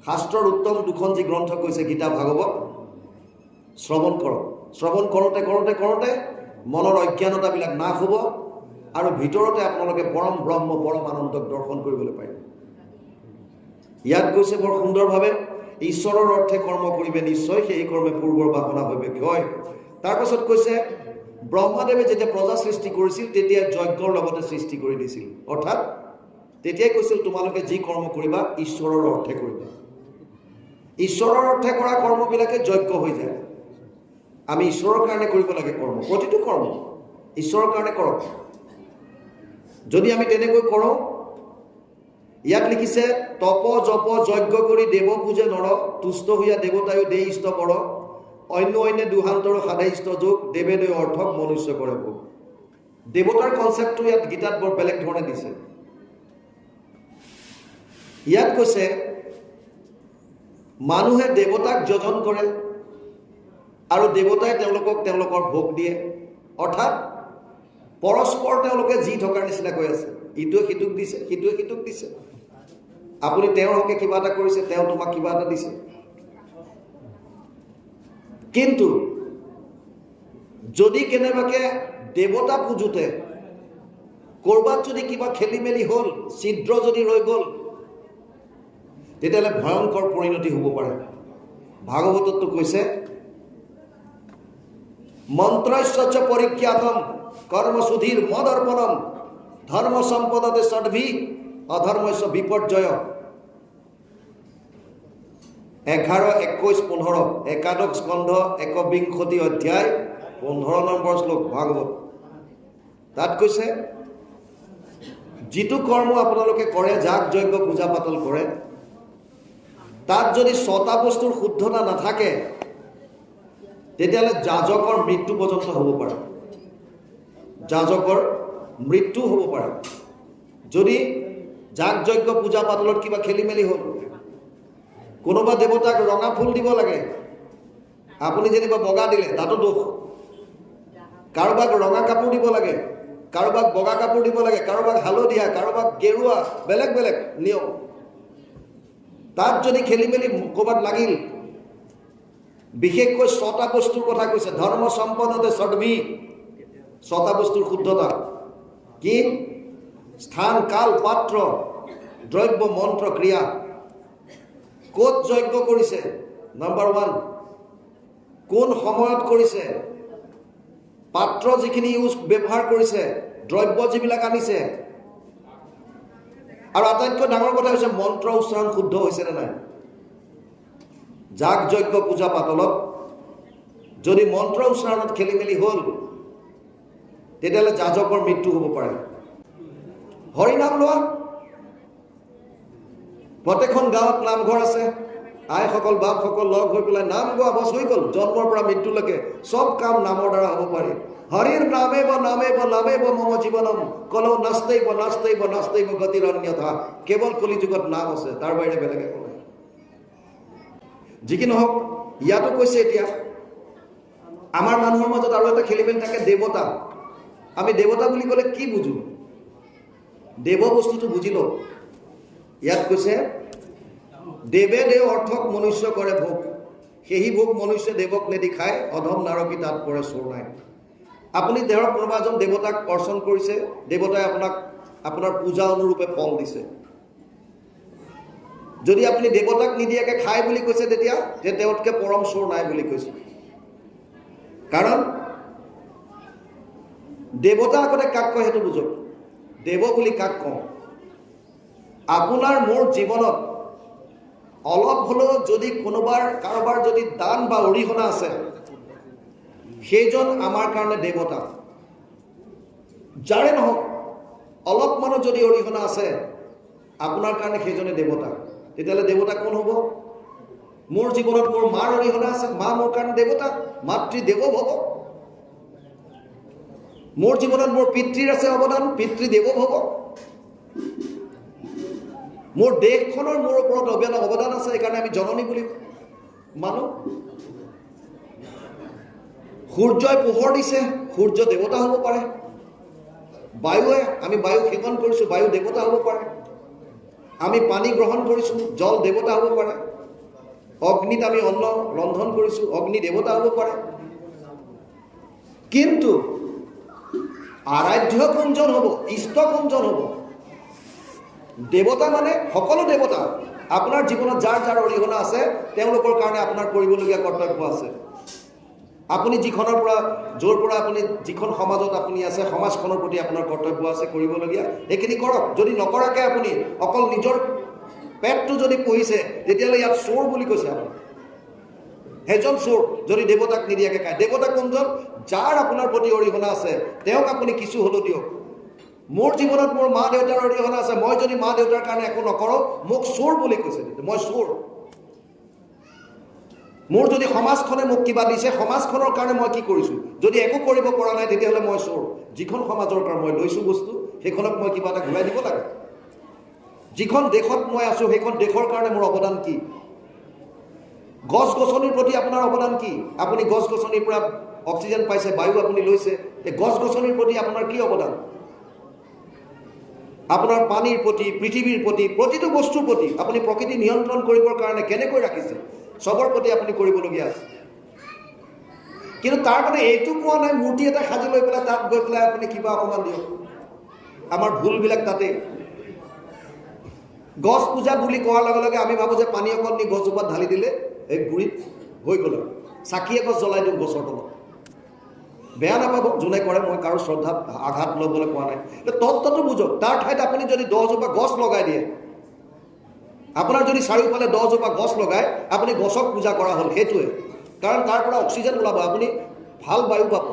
শাস্ত্ৰৰ উত্তম দুখন যি গ্ৰন্থ কৈছে গীতা ভাগৱত, শ্ৰৱণ কৰক। শ্ৰৱণ কৰোঁতে কৰোঁতে কৰোঁতে মনৰ অজ্ঞানতাবিলাক নাশ হ'ব, আৰু ভিতৰতে আপোনালোকে পৰম ব্ৰহ্ম পৰম আনন্দক দৰ্শন কৰিবলৈ পাৰিব। ইয়াত কৈছে বৰ সুন্দৰভাৱে, ঈশ্বৰৰ অৰ্থে কৰ্ম কৰিবে নিশ্চয়, সেই কৰ্মে পূৰ্বৰ বাসনা হৈবে ক্ষয়। তাৰপাছত কৈছে ব্ৰহ্মাদেৱে যেতিয়া প্ৰজা সৃষ্টি কৰিছিল, তেতিয়া যজ্ঞৰ লগতে সৃষ্টি কৰি দিছিল। অৰ্থাৎ তেতিয়াই কৈছিল তোমালোকে যি কৰ্ম কৰিবা ঈশ্বৰৰ অৰ্থে কৰিবা। ঈশ্বৰৰ অৰ্থে কৰা কৰ্মবিলাকে যজ্ঞ হৈ যায়। আমি ঈশ্বৰৰ কাৰণে কৰিব লাগে কৰ্ম, প্ৰতিটো কৰ্ম ঈশ্বৰৰ কাৰণে কৰক। যদি আমি তেনেকৈ কৰোঁ, ইয়াত লিখিছে তপ জপ যজ্ঞ কৰি দেৱ পূজে নৰ, তুষ্ট হৈয়া দেৱতায়ো দে ইষ্ট কৰ, অন্য অন্য দুহান্তৰ সাধে ইষ্ট যোগ, দেৱে দৈ অৰ্থক মনুষ্য কৰে ভোগ। দেৱতাৰ কনচেপ্টটো ইয়াত গীতাত বৰ বেলেগ ধৰণে দিছে। ইয়াত কৈছে মানুহে দেৱতাক যজন কৰে, আৰু দেৱতাই তেওঁলোকক তেওঁলোকৰ ভোগ দিয়ে। অৰ্থাৎ পৰস্পৰ তেওঁলোকে যি থকাৰ নিচিনা কৈ আছে, ইটোৱে সিটোক দিছে, সিটোৱে সিটোক দিছে। আপুনি তেওঁৰ হকে কিবা এটা কৰিছে, তেওঁ তোমাক কিবা এটা দিছে। কিন্তু যদি কেনেবাকে দেৱতা পূজোতে কৰবাত যদি কিবা খেলি মেলি হ'ল, ছিদ্ৰ যদি ৰৈ গ'ল, তেতিয়াহ'লে ভয়ংকৰ পৰিণতি হ'ব পাৰে। ভাগৱততো কৈছে মন্ত্ৰস্য পৰিজ্ঞাতম কৰ্মসুধীৰ মদৰ্পণম ধৰ্ম সম্পদতে ষড্ভি অধৰ্মস্য বিপৰ্যয়। 11, 21, 15 একাদশ স্কন্ধ 21 অধ্যায় 15 নম্বৰ শ্লোক ভাগৱত। তাত কৈছে যিটো কৰ্ম আপোনালোকে কৰে, যাগ যজ্ঞ পূজা পাতল কৰে, তাত যদি 6টা বস্তুৰ শুদ্ধতা নাথাকে, তেতিয়াহ'লে যাজকৰ মৃত্যু পৰ্যন্ত হ'ব পাৰে। যাজকৰ মৃত্যু হ'ব পাৰে যদি যাগ যজ্ঞ পূজা পাতলত কিবা খেলি মেলি হ'ল। কোনোবা দেৱতাক ৰঙা ফুল দিব লাগে, আপুনি যেনিবা বগা দিলে, তাতো দোষ। কাৰোবাক ৰঙা কাপোৰ দিব লাগে, কাৰোবাক বগা কাপোৰ দিব লাগে, কাৰোবাক হালধীয়া, কাৰোবাক গেৰুৱা, বেলেগ বেলেগ নিয়ম। তাত যদি খেলি মেলি ক'ৰবাত লাগিল, বিশেষকৈ 6টা বস্তুৰ কথা কৈছে। ধৰ্ম সম্পদতে ষড্ভি, 6টা বস্তুৰ শুদ্ধতা কি? স্থান, কাল, পাত্ৰ, দ্ৰব্য, মন্ত্ৰ, ক্ৰিয়া। ক'ত যজ্ঞ কৰিছে? নাম্বাৰ 1, কোন সময়ত কৰিছে? পাত্ৰ যিখিনি ব্যৱহাৰ কৰিছে, দ্ৰব্য যিবিলাক আনিছে, আৰু আটাইতকৈ ডাঙৰ কথা হৈছে মন্ত্ৰ উচ্চাৰণ শুদ্ধ হৈছে নে নাই। যাগ যজ্ঞ পূজা পাতলত যদি মন্ত্ৰ উচ্চাৰণত খেলি মেলি হ'ল, তেতিয়াহ'লে যাজকৰ মৃত্যু হ'ব পাৰে। হৰিনাম লোৱা, প্ৰত্যেকখন গাঁৱত নামঘৰ আছে, আইসকল বাপসকল লগ হৈ পেলাই নাম গোৱা বছ হৈ গ'ল। জন্মৰ পৰা মৃত্যুলৈকে চব কাম নামৰ দ্বাৰা হ'ব পাৰে। হৰিৰ নামেব নামেব নামেব মম জীৱনম কলৌ নাস্তেইব নাস্তেইব নাস্তেইব গতিৰ অন্যথা। কেৱল কলিযুগত নাম আছে, তাৰ বাহিৰে বেলেগ একো নাই। যি কি নহওক, ইয়াতো কৈছে এতিয়া আমাৰ মানুহৰ মাজত আৰু এটা খেলি মেলি থাকে, দেৱতা। আমি দেৱতা বুলি ক'লে কি বুজো? দেৱ বস্তুটো বুজি লওঁ। ইয়াত কৈছে দেৱে দেৱ অৰ্থক মনুষ্য কৰে ভোগ, সেই ভোগ মনুষ্য দেৱক নেদি খায়, অধম নাৰকী তাত পৰে চোৰ নাই। আপুনি দেহৰ কোনোবা এজন দেৱতাক অৰ্চন কৰিছে, দেৱতাই আপোনাৰ পূজা অনুৰূপে ফল দিছে। যদি আপুনি দেৱতাক নিদিয়াকে খায় বুলি কৈছে, তেতিয়া তেওঁতকৈ পৰম চোৰ নাই বুলি কৈছে। কাৰণ দেৱতা আগতে কাক কয় সেইটো বুজক। দেৱ বুলি কাক কওঁ? আপোনাৰ মোৰ জীৱনত অলপ হ'লেও যদি কাৰোবাৰ যদি দান বা অৰিহণা আছে, সেইজন আমাৰ কাৰণে দেৱতা। যাৰে নহওক অলপমানো যদি অৰিহণা আছে আপোনাৰ কাৰণে, সেইজনে দেৱতা। তেতিয়াহ'লে দেৱতা কোন হ'ব? মোৰ জীৱনত মোৰ মাৰ অৰিহণা আছে, মা মোৰ কাৰণে দেৱতা, মাতৃ দেৱ ভৱ। মোৰ জীৱনত মোৰ পিতৃৰ আছে অৱদান, পিতৃ দেৱ ভৱ। মোৰ দেশখনৰ মোৰ ওপৰত অৱদান আছে, সেইকাৰণে আমি জননী বুলি মানো। সূৰ্যই পোহৰ দিছে, সূৰ্য দেৱতা হ'ব পাৰে। বায়ুৱে, আমি বায়ু সেৱন কৰিছোঁ, বায়ু দেৱতা হ'ব পাৰে। আমি পানী গ্ৰহণ কৰিছোঁ, জল দেৱতা হ'ব পাৰে। অগ্নিত আমি অন্ন ৰন্ধন কৰিছোঁ, অগ্নি দেৱতা হ'ব পাৰে। কিন্তু আৰাধ্য কোনজন হ'ব? ইষ্ট কোনজন হ'ব? দেৱতা মানে সকলো দেৱতা। আপোনাৰ জীৱনত যাৰ যাৰ অৰিহণা আছে, তেওঁলোকৰ কাৰণে আপোনাৰ কৰিবলগীয়া কৰ্তব্য আছে। আপুনি য'ৰ পৰা আপুনি যিখন সমাজত আপুনি আছে, সমাজখনৰ প্ৰতি আপোনাৰ কৰ্তব্য আছে কৰিবলগীয়া, সেইখিনি কৰক। যদি নকৰাকৈ আপুনি অকল নিজৰ পেটটো যদি পুহিছে, তেতিয়াহ'লে ইয়াত চোৰ বুলি কৈছে আপুনি। সেইজন চোৰ যদি দেৱতাক নিদিয়াকৈ খায়। দেৱতা কোনজন? যাৰ আপোনাৰ প্ৰতি অৰিহণা আছে, তেওঁক আপুনি কিছু হ'লেও দিয়ক। মোৰ জীৱনত মোৰ মা দেউতাৰ অৰিহণা আছে, মই যদি মা দেউতাৰ কাৰণে একো নকৰোঁ, মোক চোৰ বুলি কৈছে। মই চোৰ। মোৰ যদি সমাজখনে মোক কিবা দিছে, সমাজখনৰ কাৰণে মই কি কৰিছোঁ? যদি একো কৰিব পৰা নাই, তেতিয়াহ'লে মই চোৰ। যিখন সমাজৰ কাৰণে মই লৈছোঁ বস্তু, সেইখনক মই কিবা এটা ঘূৰাই দিব লাগে। যিখন দেশত মই আছোঁ, সেইখন দেশৰ কাৰণে মোৰ অৱদান কি? গছ গছনিৰ প্ৰতি আপোনাৰ অৱদান কি? আপুনি গছ গছনিৰ পৰা অক্সিজেন পাইছে, বায়ু আপুনি লৈছে, এই গছ গছনিৰ প্ৰতি আপোনাৰ কি অৱদান? আপোনাৰ পানীৰ প্ৰতি, পৃথিৱীৰ প্ৰতি, প্ৰতিটো বস্তুৰ প্ৰতি আপুনি প্ৰকৃতি নিয়ন্ত্ৰণ কৰিবৰ কাৰণে কেনেকৈ ৰাখিছে, চবৰ প্ৰতি আপুনি কৰিবলগীয়া আছে। কিন্তু তাৰ মানে এইটো কোৱা নাই মূৰ্তি এটা সাজি লৈ পেলাই তাত গৈ পেলাই আপুনি কিবা অকণমান দিয়ক। আমাৰ ভুলবিলাক তাতেই। গছ পূজা বুলি কোৱাৰ লগে লগে আমি ভাবোঁ যে পানী অকণ নি গছজোপাত ঢালি দিলে এই গুৰিত হৈ গ'ল। চাকি এগছ জ্বলাই দিওঁ গছৰ তলত। বেয়া নাপাব যোনে কৰে, মই কাৰো শ্ৰদ্ধাত আঘাত ল'বলৈ কোৱা নাই। তত্ত্বটো বুজক। তাৰ ঠাইত আপুনি যদি 10জোপা গছ লগাই দিয়ে, আপোনাৰ যদি চাৰিওফালে 10জোপা গছ লগায়, আপুনি গছক পূজা কৰা হ'ল। সেইটোৱে কাৰণ তাৰ পৰা অক্সিজেন ওলাব, আপুনি ভাল বায়ু পাব।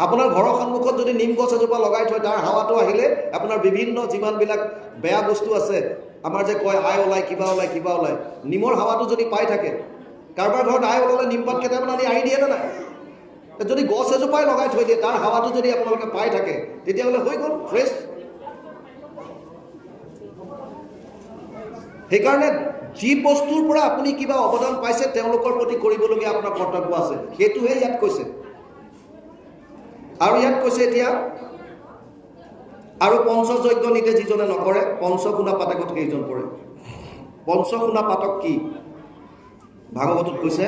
আপোনাৰ ঘৰৰ সন্মুখত যদি নিম গছ এজোপা লগাই থয়, তাৰ হাৱাটো আহিলে আপোনাৰ বিভিন্ন যিমানবিলাক বেয়া বস্তু আছে, আমাৰ যে কয় আই ওলায়, কিবা ওলায়, কিবা ওলায়, নিমৰ হাৱাটো যদি পাই থাকে, কাৰোবাৰ ঘৰত আই ওলালে নিমপাত কেইটামান আনি আহি দিয়ে নে নাই? যদি গছ এজোপাই লগাই থৈ দিয়ে, তাৰ হাৱাটো যদি আপোনালোকে পাই থাকে, তেতিয়াহ'লে হৈ গ'ল ফ্ৰেছ। সেইকাৰণে যি বস্তুৰ পৰা আপুনি কিবা অৱদান পাইছে, তেওঁলোকৰ প্ৰতি কৰিবলগীয়া আপোনাৰ কৰ্তব্য আছে। সেইটোহে ইয়াত কৈছে। আৰু ইয়াত কৈছে এতিয়া, আৰু পঞ্চযজ্ঞ নিতে যিজনে নকৰে, পঞ্চশুনা পাতকত সেইজন পৰে। পঞ্চশুনা পাতক কি? ভাগৱতত কৈছে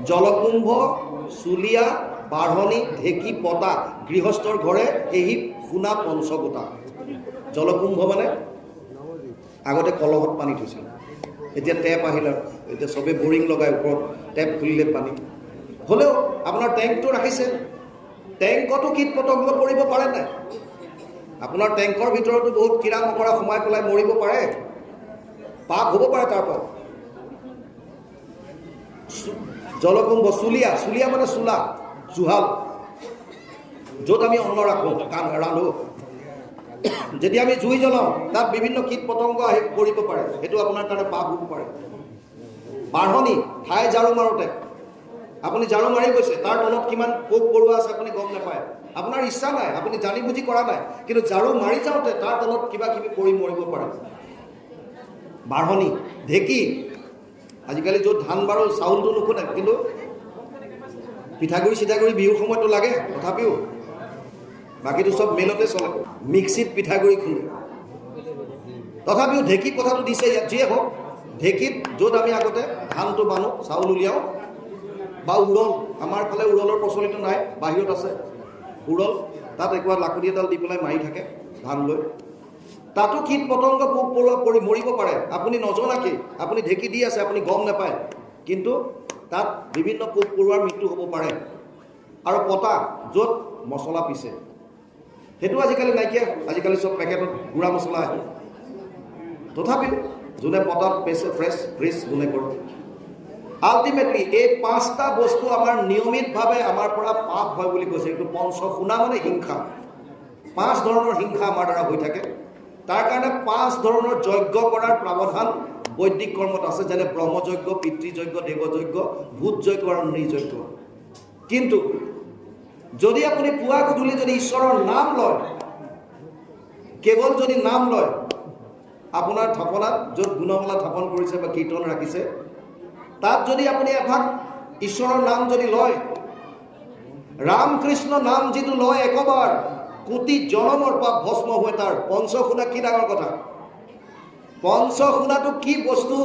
জলকুম্ভ চুলীয়া বাঢ়নি ঢেঁকী পতা গৃহস্থৰ ঘৰে এই সোণা পঞ্চগোটা। জলকুম্ভ মানে আগতে কলহত পানী থৈছিল, এতিয়া টেপ আহিল আৰু এতিয়া চবেই বৰিং লগাই ওপৰত টেপ খুলিলে পানী হ'লেও আপোনাৰ টেংকটো ৰাখিছে, টেংকতো কীট পতংগ পৰিব পাৰে নাই? আপোনাৰ টেংকৰ ভিতৰতো বহুত কিৰা মকৰা সোমাই পেলাই মৰিব পাৰে, পাপ হ'ব পাৰে তাৰ পৰা। জলকুম্ভ চুলীয়া, চুলীয়া মানে চোলা জুহাল, য'ত আমি অন্ন ৰাখোঁ ৰান্ধো, যেতিয়া আমি জুই জ্বলাওঁ তাত বিভিন্ন কীট পতংগ আহি পৰিব পাৰে, সেইটো আপোনাৰ কাৰণে পাপ হ'ব পাৰে। বাঢ়নি ঠাই ঝাৰু মাৰোঁতে আপুনি ঝাৰু মাৰি গৈছে, তাৰ তলত কিমান পোক পৰুৱা আছে আপুনি গম নাপায়, আপোনাৰ ইচ্ছা নাই, আপুনি জানি বুজি কৰা নাই, কিন্তু ঝাৰু মাৰি যাওঁতে তাৰ তলত কিবা কিবি পৰি মৰিব পাৰে। বাঢ়নি ঢেঁকী, আজিকালি য'ত ধান বাৰু চাউলটো নুখুন্দে, কিন্তু পিঠাগুড়ি চিঠাগুড়ি বিহুৰ সময়তো লাগে, তথাপিও বাকীটো চব মেলতে চলে, মিক্সিত পিঠাগুড়ি খুন্দে, তথাপিও ঢেঁকী কথাটো দিছে ইয়াত। যিয়ে হওক ঢেঁকীত য'ত আমি আগতে ধানটো বানো চাউল উলিয়াওঁ, বা উৰল, আমাৰ ফালে উৰলৰ প্ৰচলিত নাই, বাহিৰত আছে উৰল, তাত একোৱা লাখুটি এডাল দি পেলাই মাৰি থাকে ধান লৈ, তাতো কীট পতংগ পোক পৰুৱা পৰি মৰিব পাৰে, আপুনি নজনাকে আপুনি ঢেঁকী দি আছে, আপুনি গম নাপায়, কিন্তু তাত বিভিন্ন পোক পৰুৱাৰ মৃত্যু হ'ব পাৰে। আৰু পতা য'ত মছলা পিছে, সেইটো আজিকালি নাইকিয়া, আজিকালি চব পেকেটত গুড়া মছলা আহে, তথাপিও যোনে পতাত পেছে ফ্ৰেছ যোনে কৰে। আল্টিমেটলি এই 5টা বস্তু আমাৰ নিয়মিতভাৱে আমাৰ পৰা পাপ হয় বুলি কৈছে। এইটো পঞ্চসোণা মানে হিংসা, 5 ধৰণৰ হিংসা আমাৰ দ্বাৰা হৈ থাকে, তাৰ কাৰণে 5 ধৰণৰ যজ্ঞ কৰাৰ প্ৰাৱধান বৈদিক কৰ্মত আছে, যেনে ব্ৰহ্মযজ্ঞ, পিতৃযজ্ঞ, দেৱযজ্ঞ, ভূতযজ্ঞ আৰু নৃযজ্ঞ। কিন্তু যদি আপুনি পুৱা গধূলি যদি ঈশ্বৰৰ নাম লয়, কেৱল যদি নাম লয়, আপোনাৰ থাপনাত য'ত গুণমালা থাপন কৰিছে বা কীৰ্তন ৰাখিছে, তাত যদি আপুনি এভাগ ঈশ্বৰৰ নাম যদি লয়, ৰাম কৃষ্ণ নাম যিটো লয় একবাৰ, কোটি জনমৰ পাপ ভস্ম হয়। তাৰ পঞ্চসোণা কি ডাঙৰ কথা, পঞ্চসোণাটো কি বস্তু,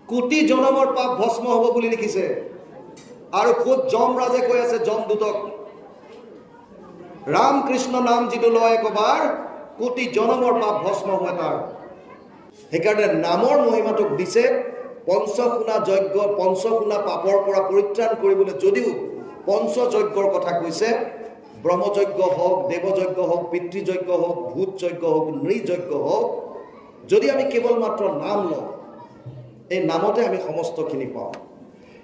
কোটি জনমৰ পাপ ভস্ম হ'ব বুলি লিখিছে। আৰু খুব যমৰাজে কৈ আছে যমদূতক, ৰাম কৃষ্ণ নাম যিটো লয় একবাৰ, কোটি জনমৰ পাপ ভস্ম হয় তাৰ। সেইকাৰণে নামৰ মহিমাটোক দিছে পঞ্চসোণা যজ্ঞ, পঞ্চসোণা পাপৰ পৰা পৰিত্ৰাণ কৰিবলৈ। যদিও পঞ্চযজ্ঞৰ কথা কৈছে, ব্ৰহ্মযজ্ঞ হওক, দেৱযজ্ঞ হওক, পিতৃযজ্ঞ হওক, ভূতযজ্ঞ হওক, নৃযজ্ঞ হওক, যদি আমি কেৱল মাত্ৰ নাম লওঁ, এই নামতে আমি সমস্তখিনি পাওঁ।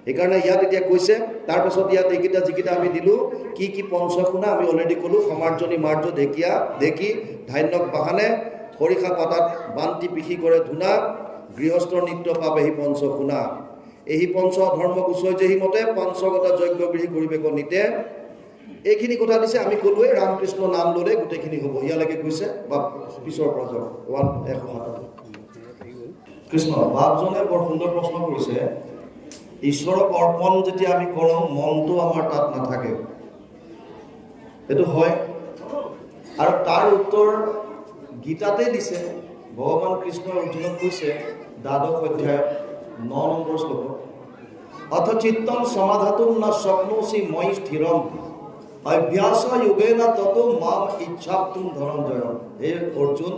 সেইকাৰণে ইয়াত এতিয়া কৈছে, তাৰপাছত ইয়াত এইকেইটা যিকেইটা আমি দিলোঁ, কি কি পঞ্চসোণা আমি অলৰেডি ক'লোঁ, সমাৰ্জনী মাৰ্য ঢেকীয়া ঢেঁকী, ধান্যক বাহানে, সৰিষা পাতাত বান্তি পিখি কৰে ধূনা, গৃহস্থৰ নিত্য পাবে সি পঞ্চসোণা, এই পঞ্চ ধৰ্ম গুচয় যে মতে পঞ্চগতা যজ্ঞ বিধি কৰিবে নিতে। এইখিনি কথা দিছে, আমি ক'লোৱে ৰামকৃষ্ণ নাম ল'লে গোটেইখিনি হ'ব। ইয়ালৈকে কৈছে বা পিছৰ পৰা যাওক 107। কৃষ্ণ বাপজনে বৰ সুন্দৰ প্ৰশ্ন কৰিছে, ঈশ্বৰক অৰ্পণ যেতিয়া আমি কৰোঁ, মনটো আমাৰ তাত নাথাকে, এইটো হয়? আৰু তাৰ উত্তৰ গীতাতে দিছে। ভগৱান কৃষ্ণই অৰ্জুনক কৈছে, 12 অধ্যায় 9 নম্বৰ শ্লোকত, অথ চিত্তম সমাধাতুম ন স্বপ্নোসি ময়ি স্থিৰম অভ্যাস যোগেন ততো মাম ইচ্ছাপ্তুম ধনঞ্জয়। হে অৰ্জুন,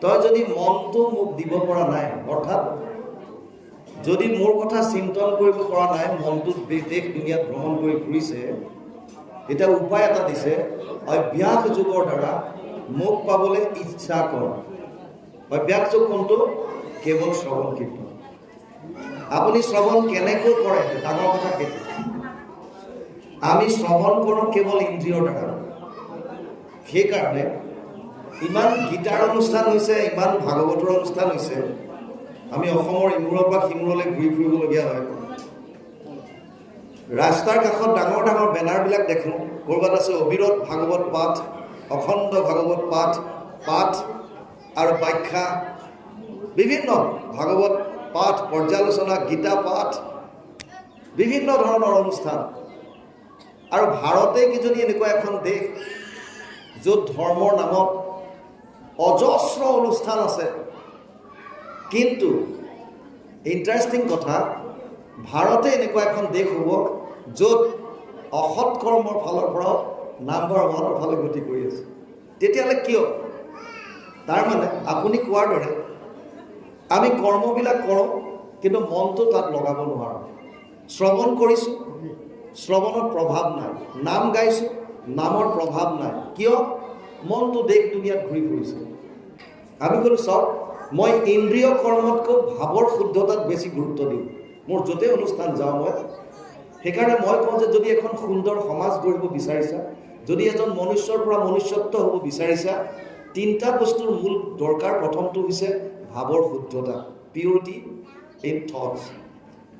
তই যদি মনটো মোক দিব পৰা নাই, অৰ্থাৎ যদি মোৰ কথা চিন্তন কৰিব পৰা নাই, মনটো দেশ দুনিয়াত ভ্ৰমণ কৰি ফুৰিছে, এতিয়া উপায় এটা দিছে, অভ্যাস যোগৰ দ্বাৰা মোক পাবলৈ ইচ্ছা কৰ। অভ্যাস যোগ কোনটো? কেৱল শ্ৰৱণ কীৰ্তন। আপুনি শ্ৰৱণ কেনেকৈ কৰে, ডাঙৰ কথা সেইটো। আমি শ্ৰৱণ কৰোঁ কেৱল ইন্দ্ৰিয়ৰ দ্বাৰা। সেইকাৰণে ইমান গীতাৰ অনুষ্ঠান হৈছে, ইমান ভাগৱতৰ অনুষ্ঠান হৈছে, আমি অসমৰ ইমূৰৰ পৰা সিমূৰলৈ ঘূৰি ফুৰিবলগীয়া হয়। ৰাস্তাৰ কাষত ডাঙৰ ডাঙৰ বেনাৰবিলাক দেখোঁ, ক'ৰবাত আছে অবিৰত ভাগৱত পাঠ, অখণ্ড ভাগৱত পাঠ আৰু ব্যাখ্যা, বিভিন্ন ভাগৱত পাঠ, পৰ্যালোচনা, গীতা পাঠ, বিভিন্ন ধৰণৰ অনুষ্ঠান। আৰু ভাৰতে কিজনী এনেকুৱা এখন দেশ য'ত ধৰ্মৰ নামত অজস্ৰ অনুষ্ঠান আছে, কিন্তু ইণ্টাৰেষ্টিং কথা, ভাৰতে এনেকুৱা এখন দেশ হ'ব য'ত অসৎ কৰ্মৰ ফালৰ পৰাও নাম্বাৰ 1ৰ ফালে গতি কৰি আছে। তেতিয়াহ'লে কিয়? তাৰমানে আপুনি কোৱাৰ দৰে আমি কৰ্মবিলাক কৰোঁ, কিন্তু মনটো তাত লগাব নোৱাৰোঁ। শ্ৰৱণ কৰিছোঁ, শ্ৰৱণৰ প্ৰভাৱ নাই। নাম গাইছোঁ, নামৰ প্ৰভাৱ নাই। কিয়? মনটো দেশ দুনীয়াত ঘূৰি ফুৰিছে। আমি ক'লোঁ চাওক, মই ইন্দ্ৰিয় কৰ্মতকৈ ভাৱৰ শুদ্ধতাত বেছি গুৰুত্ব দিওঁ। মোৰ য'তে অনুষ্ঠান যাওঁ মই, সেইকাৰণে মই কওঁ যে যদি এখন সুন্দৰ সমাজ গঢ়িব বিচাৰিছা, যদি এজন মনুষ্যৰ পৰা মনুষ্যত্ব হ'ব বিচাৰিছা, 3টা বস্তুৰ মূল দৰকাৰ। প্ৰথমটো হৈছে ভাৱৰ শুদ্ধতা, পিউৰিটি ইন থটছ,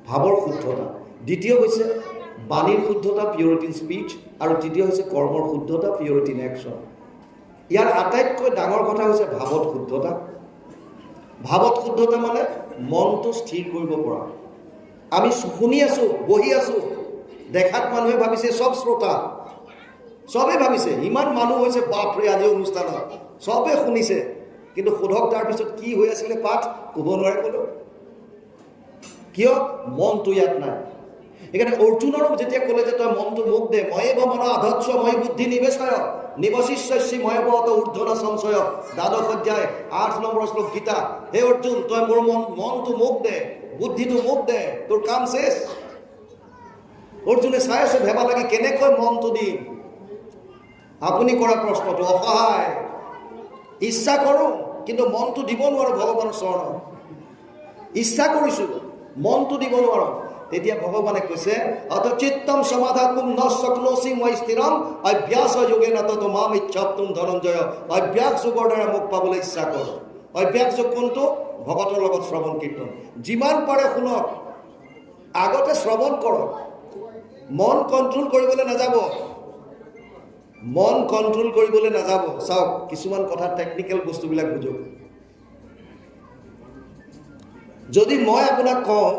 ভাৱৰ শুদ্ধতা। দ্বিতীয় হৈছে বাণীৰ শুদ্ধতা, পিউৰিটি ইন স্পীচ, আৰু তৃতীয় হৈছে কৰ্মৰ শুদ্ধতা, পিউৰিটি ইন একশ্যন। ইয়াৰ আটাইতকৈ ডাঙৰ কথা হৈছে ভাৱত শুদ্ধতা। ভাৱত শুদ্ধতা মানে মনটো স্থিৰ কৰিব পৰা। আমি শুনি আছোঁ, বহি আছোঁ, দেখাত মানুহে ভাবিছে চব শ্ৰোতা, চবেই ভাবিছে ইমান মানুহ হৈছে, বাপৰে আজি অনুষ্ঠানত চবেই শুনিছে, কিন্তু সোধক তাৰপিছত কি হৈ আছিলে পাঠ, ক'ব নোৱাৰে কোনো। কিয়? মনটো ইয়াত নাই। সেইকাৰণে অৰ্জুনক যেতিয়া ক'লে যে তই মনটো মোক দে, ময়ে মন আধৎস মই বুদ্ধি নিবেশয় নিবশিষ্যসি ময়ে বত ঊৰ্ধ্বনা সংশয়, 12 অধ্যায় 8 নম্বৰ শ্লোক গীতা। হে অৰ্জুন, তই মোৰ মনটো মোক দে, বুদ্ধিটো মোক দে, তোৰ কাম শেষ। অৰ্জুনে চাই আছে ভেবা লাগি, কেনেকৈ মনটো দিম? আপুনি কৰা প্ৰশ্নটো অসহায়। ইচ্ছা কৰোঁ, কিন্তু মনটো দিব নোৱাৰোঁ ভগৱানৰ চৰণত। ইচ্ছা কৰিছোঁ, মনটো দিব নোৱাৰোঁ। তেতিয়া ভগৱানে কৈছে, অতচিত্তম সমাধাকুম ন শক্নোসি মই স্থিৰম অভ্যাস যোগে নতত মাম ইচ্ছাপ্তুম ধনঞ্জয়। অভ্যাস যোগৰ দ্বাৰা মোক পাবলৈ ইচ্ছা কৰ। অভ্যাস যোগ কোনটো? ভগতৰ লগত শ্ৰৱণ কীৰ্তন। যিমান পাৰে শুনক, আগতে শ্ৰৱণ কৰক। মন কণ্ট্ৰল কৰিবলৈ নাযাব, মন কণ্ট্ৰল কৰিবলৈ নাযাব। চাওক, কিছুমান কথা টেকনিকেল বস্তুবিলাক বুজক। যদি মই আপোনাক কওঁ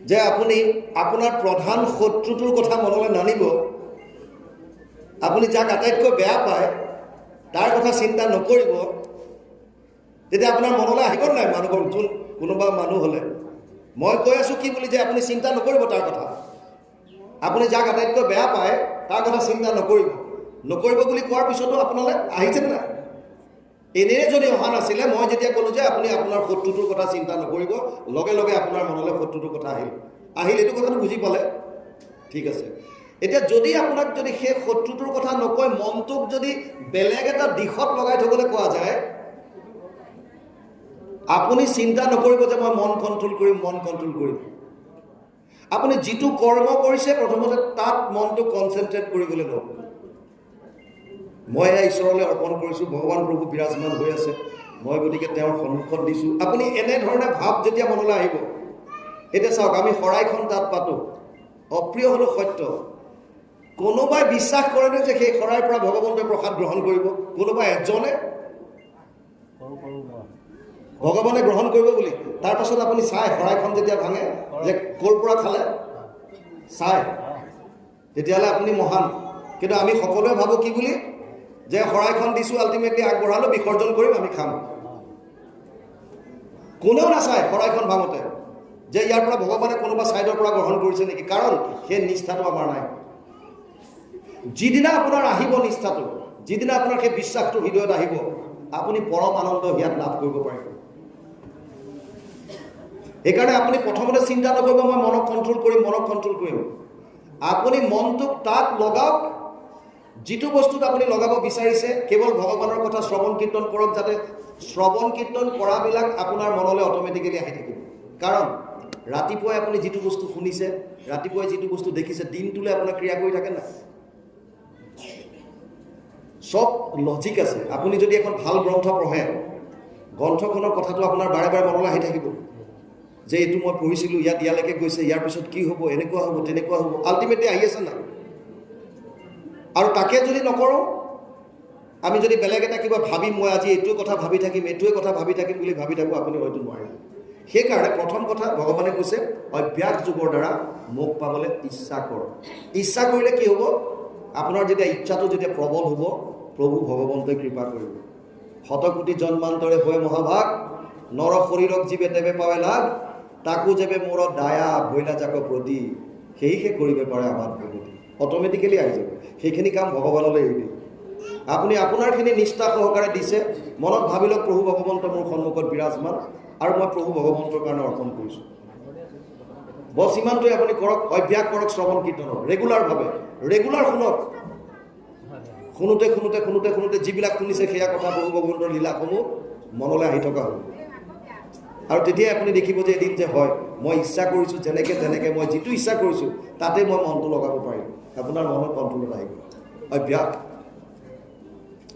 যে আপুনি আপোনাৰ প্ৰধান শত্ৰুটোৰ কথা মনলৈ নানিব, আপুনি যাক আটাইতকৈ বেয়া পায় তাৰ কথা চিন্তা নকৰিব, তেতিয়া আপোনাৰ মনলৈ আহিব নাই মানুহৰ যোন কোনোবা মানুহ হ'লে? মই কৈ আছোঁ কি বুলি, যে আপুনি চিন্তা নকৰিব তাৰ কথা। আপুনি যাক আটাইতকৈ বেয়া পায় তাৰ কথা চিন্তা নকৰিব। নকৰিব বুলি কোৱাৰ পিছতো আপোনালৈ আহিছেনে নাই? এনেই যদি অহা নাছিলে, মই যেতিয়া ক'লোঁ যে আপুনি আপোনাৰ শত্ৰুটোৰ কথা চিন্তা নকৰিব, লগে লগে আপোনাৰ মনলৈ শত্ৰুটোৰ কথা আহিল। এইটো কথাটো বুজি পালে? ঠিক আছে। এতিয়া যদি আপোনাক যদি সেই শত্ৰুটোৰ কথা নকয়, মনটোক যদি বেলেগ এটা দিশত লগাই থবলৈ কোৱা যায়, আপুনি চিন্তা নকৰিব যে মই মন কণ্ট্ৰল কৰিম, মন কণ্ট্ৰল কৰিম। আপুনি যিটো কৰ্ম কৰিছে প্ৰথমতে তাত মনটো কনচেনট্ৰেট কৰিবলৈ লওক। মই এয়া ঈশ্বৰলৈ অৰ্পণ কৰিছোঁ, ভগৱান প্ৰভু বিৰাজমান হৈ আছে, মই গতিকে তেওঁৰ সন্মুখত দিছোঁ। আপুনি এনেধৰণে ভাৱ যেতিয়া মনলৈ আহিব, এতিয়া চাওক, আমি শৰাইখন তাত পাতোঁ, অপ্ৰিয় হ'লেও সত্য। কোনোবাই বিশ্বাস কৰেনে যে সেই শৰাইৰ পৰা ভগৱন্তই প্ৰসাদ গ্ৰহণ কৰিব? কোনোবা এজনে ভগৱানে গ্ৰহণ কৰিব বুলি। তাৰপাছত আপুনি চাই শৰাইখন যেতিয়া ভাঙে যে ক'ৰ পৰা খালে, চাই, তেতিয়াহ'লে আপুনি মহান। কিন্তু আমি সকলোৱে ভাবোঁ কি বুলি, যে শৰাইখন দিছোঁ, আল্টিমেটলি আগবঢ়ালোঁ, বিসৰ্জন কৰিম, আমি খাম। কোনেও নাচায় শৰাইখন ভাঙোতে যে ইয়াৰ পৰা ভগৱানে কোনোবা ছাইডৰ পৰা গ্ৰহণ কৰিছে নেকি, কাৰণ সেই নিষ্ঠাটো আমাৰ নাই। যিদিনা আপোনাৰ আহিব নিষ্ঠাটো, যিদিনা আপোনাৰ সেই বিশ্বাসটো হৃদয়ত আহিব, আপুনি পৰম আনন্দ ইয়াত লাভ কৰিব পাৰিব। সেইকাৰণে আপুনি প্ৰথমতে চিন্তা নকৰিব মই মনক কণ্ট্ৰল কৰিম, মনক কণ্ট্ৰল কৰিম। আপুনি মনটোক তাত লগাওক, যিটো বস্তুত আপুনি লগাব বিচাৰিছে। কেৱল ভগৱানৰ কথা শ্ৰৱণ কীৰ্তন কৰক, যাতে শ্ৰৱণ কীৰ্তন কৰাবিলাক আপোনাৰ মনলৈ অট'মেটিকেলি আহি থাকিব। কাৰণ ৰাতিপুৱাই আপুনি যিটো বস্তু শুনিছে, ৰাতিপুৱাই যিটো বস্তু দেখিছে, দিনটোলৈ আপোনাৰ ক্ৰিয়া কৰি থাকে না। চব লজিক আছে। আপুনি যদি এখন ভাল গ্ৰন্থ পঢ়ে, গ্ৰন্থখনৰ কথাটো আপোনাৰ বাৰে বাৰে মনলৈ আহি থাকিব, যে এইটো মই পঢ়িছিলোঁ, ইয়ালৈকে গৈছে, ইয়াৰ পিছত কি হ'ব, এনেকুৱা হ'ব, তেনেকুৱা হ'ব, আল্টিমেটলি আহি আছে না। আৰু তাকে যদি নকৰোঁ, আমি যদি বেলেগ এটা কিবা ভাবিম, মই আজি এইটোৱে কথা ভাবি থাকিম, এইটোৱে কথা ভাবি থাকিম বুলি ভাবি থাকোঁ, আপুনি হয়তো নোৱাৰিব। সেইকাৰণে প্ৰথম কথা ভগৱানে কৈছে, অভ্যাস যোগৰ দ্বাৰা মোক পাবলৈ ইচ্ছা কৰ। ইচ্ছা কৰিলে কি হ'ব? আপোনাৰ যেতিয়া ইচ্ছাটো যেতিয়া প্ৰবল হ'ব, প্ৰভু ভগৱন্তই কৃপা কৰিব। শতকোটি জন্মান্তৰে হৈ মহাভাগ নৰ শৰীৰক জীৱে তেবে পাৱে লাগ তাকো যেবে মোৰ দায়া ভৈলা যাক প্ৰতি সেইহে কৰিব পাৰে আমাৰ প্ৰতি অট'মেটিকেলি আহি যাব সেইখিনি কাম ভগৱানলৈ এৰি দিওঁ আপুনি আপোনাৰখিনি নিষ্ঠা সহকাৰে দিছে মনত ভাবি লওক প্ৰভু ভগৱন্ত মোৰ সন্মুখত বিৰাজমান আৰু মই প্ৰভু ভগৱন্তৰ কাৰণে অৰ্পণ কৰিছোঁ বছ ইমানটোৱে আপুনি কৰক অভ্যাস কৰক শ্ৰৱণ কীৰ্তনৰ ৰেগুলাৰ শুনক শুনোতে যিবিলাক শুনিছে সেয়া কথা প্ৰভু ভগৱন্তৰ লীলাসমূহ মনলৈ আহি থকা হ'ল আৰু তেতিয়াই আপুনি দেখিব যে এদিন যে হয় মই ইচ্ছা কৰিছোঁ যেনেকৈ তেনেকৈ মই যিটো ইচ্ছা কৰিছোঁ তাতে মই মনটো লগাব পাৰিম আপোনাৰ মনত কণ্ট্ৰলত আহিব অভ্যাস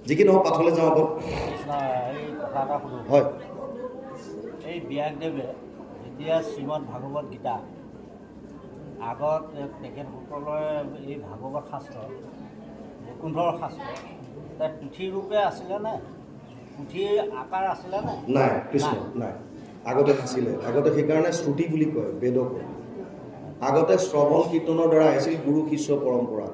যি কি নহওক পাঠলৈ যাওঁ আগত এই কথা এটা সুধোঁ হয় এই ব্যাসদেৱে যেতিয়া শ্ৰীমদ ভাগৱত গীতা আগত তেখেতসকলে এই ভাগৱত শাস্ত্ৰ বৈকুণ্ঠৰ শাস্ত্ৰ তাত পুথিৰূপে আছিলেনে পুথিৰ আকাৰ আছিলেনে নাই কৃষ্ণ নাই আগতে নাছিলে আগতে সেইকাৰণে শ্ৰুতি বুলি কয় বেদক আগতে শ্ৰৱণ কীৰ্তনৰ দ্বাৰা আহিছিল গুৰু শিষ্য পৰম্পৰা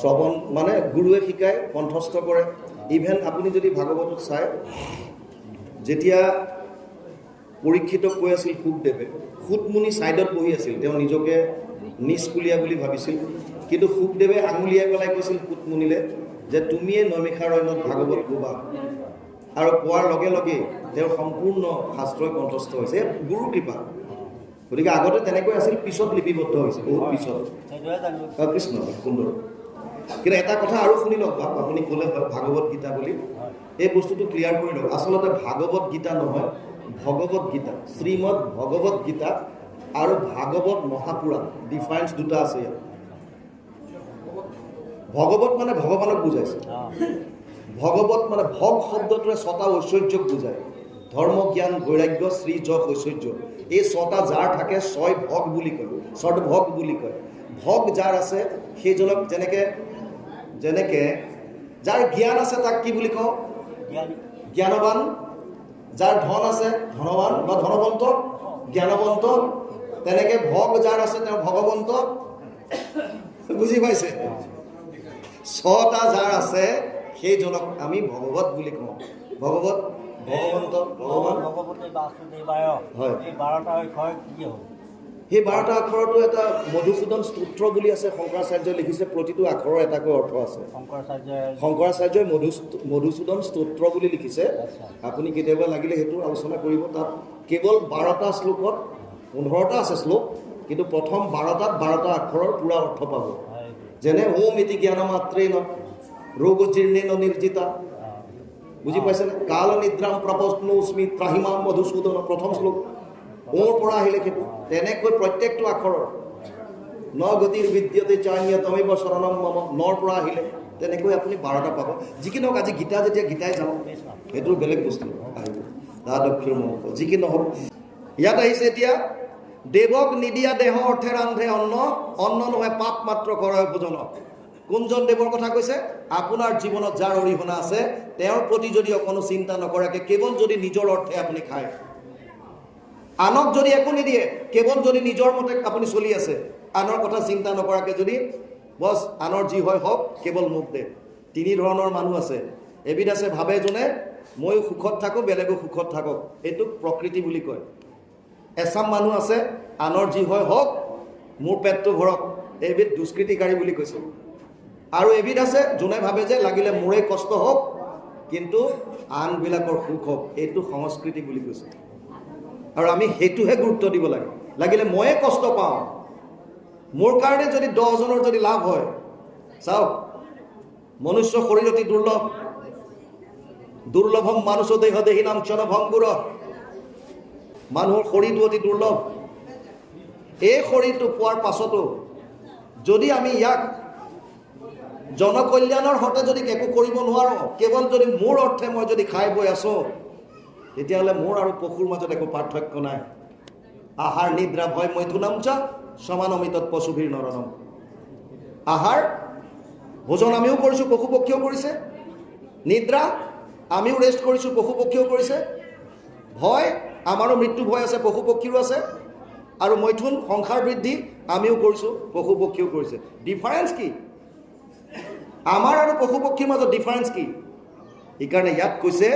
শ্ৰৱণ মানে গুৰুৱে শিকায় কণ্ঠস্থ কৰে ইভেন আপুনি যদি ভাগৱতত চায় যেতিয়া পৰীক্ষিতক কৈ আছিল শুকদেৱে সুতমুনি ছাইডত বহি আছিল তেওঁ নিজকে নিষ্কুলীয়া বুলি ভাবিছিল কিন্তু শুকদেৱে আঙুলিয়াই পেলাই কৈছিল সুতমুনিলে যে তুমিয়ে নৈমিষাৰণ্যত ভাগৱত গোবা আৰু কোৱাৰ লগে লগে তেওঁৰ সম্পূৰ্ণ শাস্ত্ৰই কণ্ঠস্থ হৈছে গুৰুৰ কৃপা গতিকে আগতে তেনেকৈ আছিল পিছত লিপিবদ্ধ হৈছে বহুত পিছত কৃষ্ণ সুন্দৰ কিন্তু এটা কথা আৰু শুনি লওক আপুনি ক'লে ভাগৱত গীতা বুলি এই বস্তুটো ক্লিয়াৰ কৰি লওক আচলতে ভাগৱত গীতা নহয় ভগৱত গীতা শ্ৰীমদ ভগৱত গীতা আৰু ভাগৱত মহাপুৰাণ ডিফাৰেঞ্চ দুটা আছে ইয়াত ভগৱত মানে ভগৱানক বুজাইছে ভগৱত মানে ভগ শব্দটোৱে ছটা ঐশ্বৰ্যক বুজায় ধৰ্ম জ্ঞান বৈৰাগ্য শ্ৰী যশ ঐশ্বৰ্য এই ছটা যাৰ থাকে ছয় ভগ বুলি কয় ছট ভগ বুলি কয় ভগ যাৰ আছে সেইজনক যেনেকে যাৰ জ্ঞান আছে তাক কি বুলি কওঁ জ্ঞানৱান যাৰ ধন আছে ধনৱান বা ধনৱন্ত জ্ঞানৱন্ত তেনেকে ভগ যাৰ আছে তেওঁ ভগৱন্ত বুজি পাইছে ছটা যাৰ আছে সেইজনক আমি ভগৱত বুলি কওঁ ভগৱত ভগৱন্ত ভগৱান ভগৱতী বাসুদেৱায় হয় এই 12টা অক্ষৰ কি হ'ল সেই 12টা আখৰতো এটা মধুসূদন স্তোত্ৰ বুলি আছে শংকৰাচাৰ্যই লিখিছে প্ৰতিটো আখৰৰ এটাকৈ অৰ্থ আছে শংকৰাচাৰ্যই মধুসূদন স্তোত্ৰ বুলি লিখিছে আপুনি কেতিয়াবা লাগিলে সেইটো আলোচনা কৰিব তাত কেৱল 12টা শ্লোকত 15টা আছে শ্লোক কিন্তু প্ৰথম 12টাত 12টা আখৰৰ পুৰা অৰ্থ পাব যেনে ওম ইতি জ্ঞানমাত্ৰেণ ৰোগজীৰ্ণেন নিৰ্জিতা বুজি পাইছেনে কাল নিদ্ৰাম প্ৰপস্নোস্মি ত্ৰাহিমাম মধুসূদন প্ৰথম শ্লোক ওৰ পৰা আহিলে সেইটো তেনেকৈ প্ৰত্যেকটো আখৰৰ ন গতিৰ বিদ্যতে চান্য তমেব শৰণম মম নৰ পৰা আহিলে তেনেকৈ আপুনি 12টা পাব যি কি নহওক আজি গীতা যেতিয়া গীতাই যাওঁ সেইটো বেলেগ বস্তু আহিব দ্বাদক্ষীৰ মহত্ব যি কি নহওক ইয়াত আহিছে এতিয়া দেৱক নিদিয়া দেহ অৰ্থে ৰান্ধে অন্ন নহয় পাপ মাত্ৰ কৰে ভোজন কোনজন দেৱৰ কথা কৈছে আপোনাৰ জীৱনত যাৰ অৰিহণা আছে তেওঁৰ প্ৰতি যদি অকণো চিন্তা নকৰাকে কেৱল যদি নিজৰ অৰ্থে আপুনি খায় আনক যদি একো নিদিয়ে কেৱল যদি নিজৰ মতে আপুনি চলি আছে আনৰ কথা চিন্তা নকৰাকে যদি বছ আনৰ যি হয় হওক কেৱল মোক দে তিনি ধৰণৰ মানুহ আছে এবিধ আছে ভাবে যোনে ময়ো সুখত থাকোঁ বেলেগো সুখত থাকক এইটোক প্ৰকৃতি বুলি কয় এচাম মানুহ আছে আনৰ যি হয় হওক মোৰ পেটটো ভৰক এইবিধ দুষ্কৃতিকাৰী বুলি কৈছে আৰু এবিধ আছে যোনে ভাবে যে লাগিলে মোৰেই কষ্ট হওক কিন্তু আনবিলাকৰ সুখ হওক এইটো সংস্কৃতি বুলি কৈছে আৰু আমি সেইটোহে গুৰুত্ব দিব লাগে লাগিলে ময়ে কষ্ট পাওঁ মোৰ কাৰণে যদি 10 জনৰ যদি লাভ হয় চাওক মনুষ্য শৰীৰ অতি দুৰ্লভম মানুষ দেহ দেহিনাম ক্ষণভংগুৰ মানুহৰ শৰীৰটো অতি দুৰ্লভ এই শৰীৰটো পোৱাৰ পাছতো যদি আমি ইয়াক জনকল্যাণৰ হতে যদি একো কৰিব নোৱাৰোঁ কেৱল যদি মোৰ অৰ্থে মই যদি খাই বৈ আছোঁ তেতিয়াহ'লে মোৰ আৰু পশুৰ মাজত একো পাৰ্থক্য নাই আহাৰ নিদ্ৰা ভয় মৈথুনাম চ সমানমিতত পশুভীৰ নৰনম আহাৰ ভোজন আমিও কৰিছোঁ পশু পক্ষীও কৰিছে নিদ্ৰা আমিও ৰেষ্ট কৰিছোঁ পশু পক্ষীও কৰিছে ভয় আমাৰো মৃত্যু ভয় আছে পশু পক্ষীৰো আছে আৰু মৈথুন সংসাৰ বৃদ্ধি আমিও কৰিছোঁ পশু পক্ষীও কৰিছে ডিফাৰেঞ্চ কি আমাৰ আৰু পশু পক্ষীৰ মাজত ডিফাৰেঞ্চ কি সেইকাৰণে ইয়াত কৈছে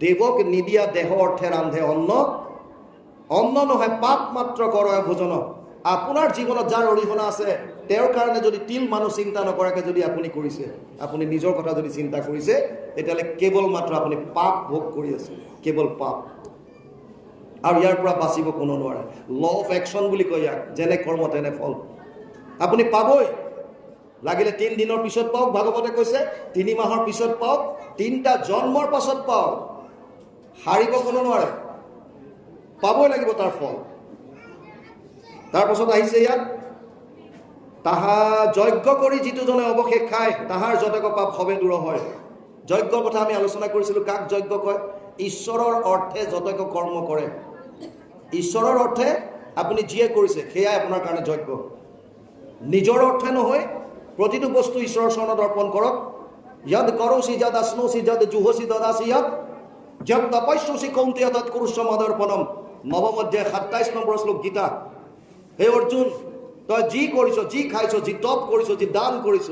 দেৱক নিদিয়া দেহ অৰ্থে ৰান্ধে অন্ন, অন্ন নহয় পাপ মাত্ৰ কৰয় ভোজন। আপোনাৰ জীৱনত যাৰ অৰিহণা আছে তেওঁৰ কাৰণে যদি তিল মানুহ চিন্তা নকৰাকৈ যদি আপুনি কৰিছে, আপুনি নিজৰ কথা যদি চিন্তা কৰিছে, তেতিয়াহ'লে কেৱল মাত্ৰ আপুনি পাপ ভোগ কৰি আছে, কেৱল পাপ। আৰু ইয়াৰ পৰা বাচিব কোনো নোৱাৰে। ল অফ একশ্যন বুলি কয় ইয়াক, যেনে কৰ্ম তেনে ফল। আপুনি পাবই, লাগিলে 3 দিনৰ পিছত পাওক, ভাগৱতে কৈছে 3 মাহৰ পিছত পাওক, 3টা জন্মৰ পাছত পাওক, হাৰিব কোনো নোৱাৰে, পাবই লাগিব তাৰ ফল। তাৰপাছত আহিছে ইয়াত, তাহা যজ্ঞ কৰি যিটোজনে অৱশেষ খায় তাহাৰ যতেক পাপ সবে দূৰ হয়। যজ্ঞৰ কথা আমি আলোচনা কৰিছিলোঁ। কাক যজ্ঞ কয়? ঈশ্বৰৰ অৰ্থে যতেক কৰ্ম কৰে। ঈশ্বৰৰ অৰ্থে আপুনি যিয়ে কৰিছে সেয়াই আপোনাৰ কাৰণে যজ্ঞ। নিজৰ অৰ্থে নহয়, প্ৰতিটো বস্তু ঈশ্বৰৰ চৰণত অৰ্পণ কৰক। যদ কৰচি যদ আশ্নৌচি যদ জুহচি দদাচি যদ যদ তপস্যসি কৌন্তেয় তৎ কুৰুষ্য মদৰ্পণম। নৱম অধ্যায় 27 নম্বৰ শ্লোক গীতা। হে অৰ্জুন, তই যি কৰিছ, যি খাইছ, যি তপ কৰিছ, যি দান কৰিছ,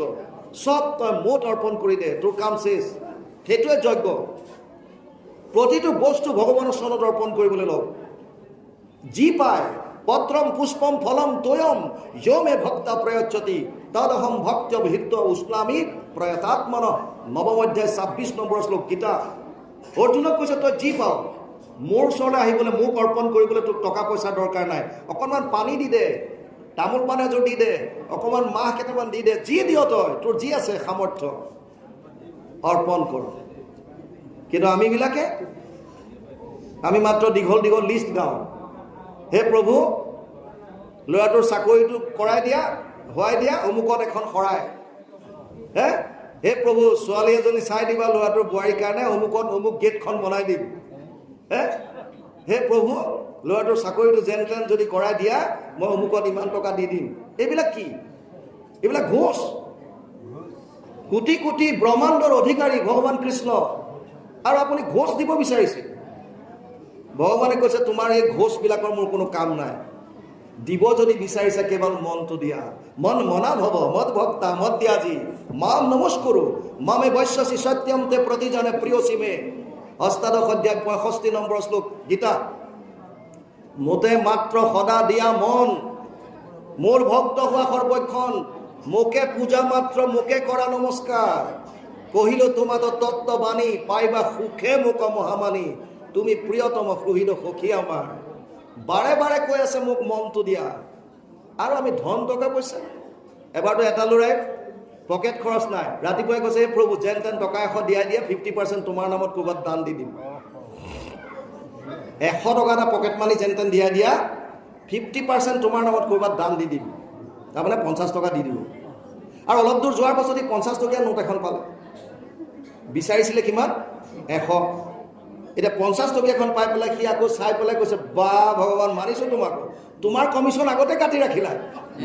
চব তই মোত অৰ্পণ কৰি দে, তোৰ কাম শেষ। সেইটোৱে যজ্ঞ। প্ৰতিটো বস্তু ভগৱানৰ চৰণত অৰ্পণ কৰিবলৈ লওক। যি পায়, পত্ৰম পুষ্পম ফলম তোয়ম য়মে ভক্তা প্ৰয়চ্ছতি তদহম ভক্ত ভিত্ত উষ্ণামি প্ৰয়তাত্মন। নৱম অধ্যায় 26 নম্বৰ শ্লোক গীতা। অৰ্জুনক কৈছে, তই যি পাওঁ মোৰ ওচৰলৈ আহিবলৈ, মোক অৰ্পণ কৰিবলৈ তোক টকা পইচা দৰকাৰ নাই। অকণমান পানী দি দে, তামোল পাণ এযোৰ দি দে, অকণমান মাহ কেইটামান দি দে, যি দিয় তই, তোৰ যি আছে সামৰ্থ্য অৰ্পণ কৰ। কিন্তু আমি মাত্ৰ দীঘল দীঘল লিষ্ট গাওঁ। হে প্ৰভু, ল'ৰাটোৰ চাকৰিটো কৰাই দিয়া, হোৱাই দিয়া, অমুকত এখন শৰাই। হে প্ৰভু, ছোৱালী এজনী চাই দিবা ল'ৰাটোৰ বোৱাৰীৰ কাৰণে, অমুকত অমুক গেটখন বনাই দিম। হে প্ৰভু, ল'ৰাটোৰ চাকৰিটো যেন তেন যদি কৰাই দিয়া, মই অমুকত ইমান টকা দি দিম। এইবিলাক কি? এইবিলাক ঘোষ। কোটি কোটি ব্ৰহ্মাণ্ডৰ অধিকাৰী ভগৱান কৃষ্ণ, আৰু আপুনি ঘোষ দিব বিচাৰিছে। ভগৱানে কৈছে, তোমাৰ এই ঘোষবিলাকৰ মোৰ কোনো কাম নাই। দিব যদি বিচাৰিছে কেৱল মনটো দিয়া। মন মনা ভৱ মদ ভক্তা মদ ত্যাজি মাম নমস্কুৰু মামে বৈশ্যসি সত্যম তে প্ৰতিজনে প্ৰিয়সী মে। অষ্টাদশ অধ্যায় 65 নম্বৰ শ্লোক গীতা। মোতে মাত্ৰ সদা দিয়া মন, মোৰ ভক্ত হোৱা সৰ্বক্ষণ, মোকে পূজা মাত্ৰ, মোকে কৰা নমস্কাৰ। কহিলো তোমাতো তত্ত্ববাণী, পাইবা সুখে মোক মহামানী, তুমি প্ৰিয়তম সুহৃদ সখী আমাৰ। বাৰে বাৰে কৈ আছে মোক মনটো দিয়া। আৰু আমি ধন টকা পইচা, এবাৰতো এটা ল'ৰাই পকেট খৰচ নাই, ৰাতিপুৱাই কৈছে, এই প্ৰভু যেন তেন টকা 100 দিয়াই দিয়া, 50% তোমাৰ নামত ক'ৰবাত দান দি দিম। 100 টকা এটা পকেট মানি যেন তেন দিয়াই দিয়া, 50% তোমাৰ নামত ক'ৰবাত দান দি দিম। তাৰমানে 50 টকা দি দিব। আৰু অলপ দূৰ যোৱাৰ পাছত 50 টকীয়া নোট এখন পালে। বিচাৰিছিলে কিমান? 100। এতিয়া 50 টকীয়াখন পাই পেলাই সি আকৌ চাই পেলাই কৈছে, বা ভগৱান, মানিছোঁ তোমাক, তোমাৰ কমিশ্যন আগতে কাটি ৰাখিলা,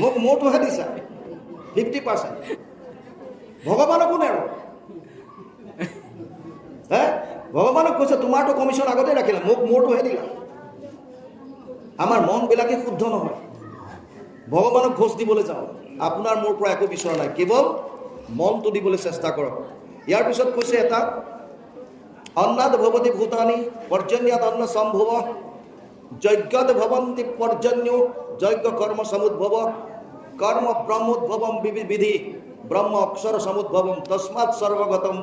মোক মোৰটোহে দিছা 50%। ভগৱানকো নেৰো। ভগৱানক কৈছে, তোমাৰতো কমিশ্যন আগতে ৰাখিলা, মোক মোৰটোহে দিলা। আমাৰ মনবিলাকে শুদ্ধ নহয়। ভগৱানক ঘোষ দিবলৈ যাওঁ, আপোনাৰ মোৰ পৰা একো বিচৰা নাই, কেৱল মনটো দিবলৈ চেষ্টা কৰক। ইয়াৰ পিছত কৈছে এটা, অন্নাদ ভৱতি ভূতানি পৰ্জন্যাত অন্ন সম্ভৱ যজ্ঞত ভৱন্তি পৰ্জন্য যজ্ঞ কৰ্ম সমুদ্ভৱ কৰ্ম ব্ৰহ্মোদ্ভৱম বিধি ব্ৰহ্ম অক্ষৰ সমুদ্ভৱম তস্মাৎ সৰ্বগতম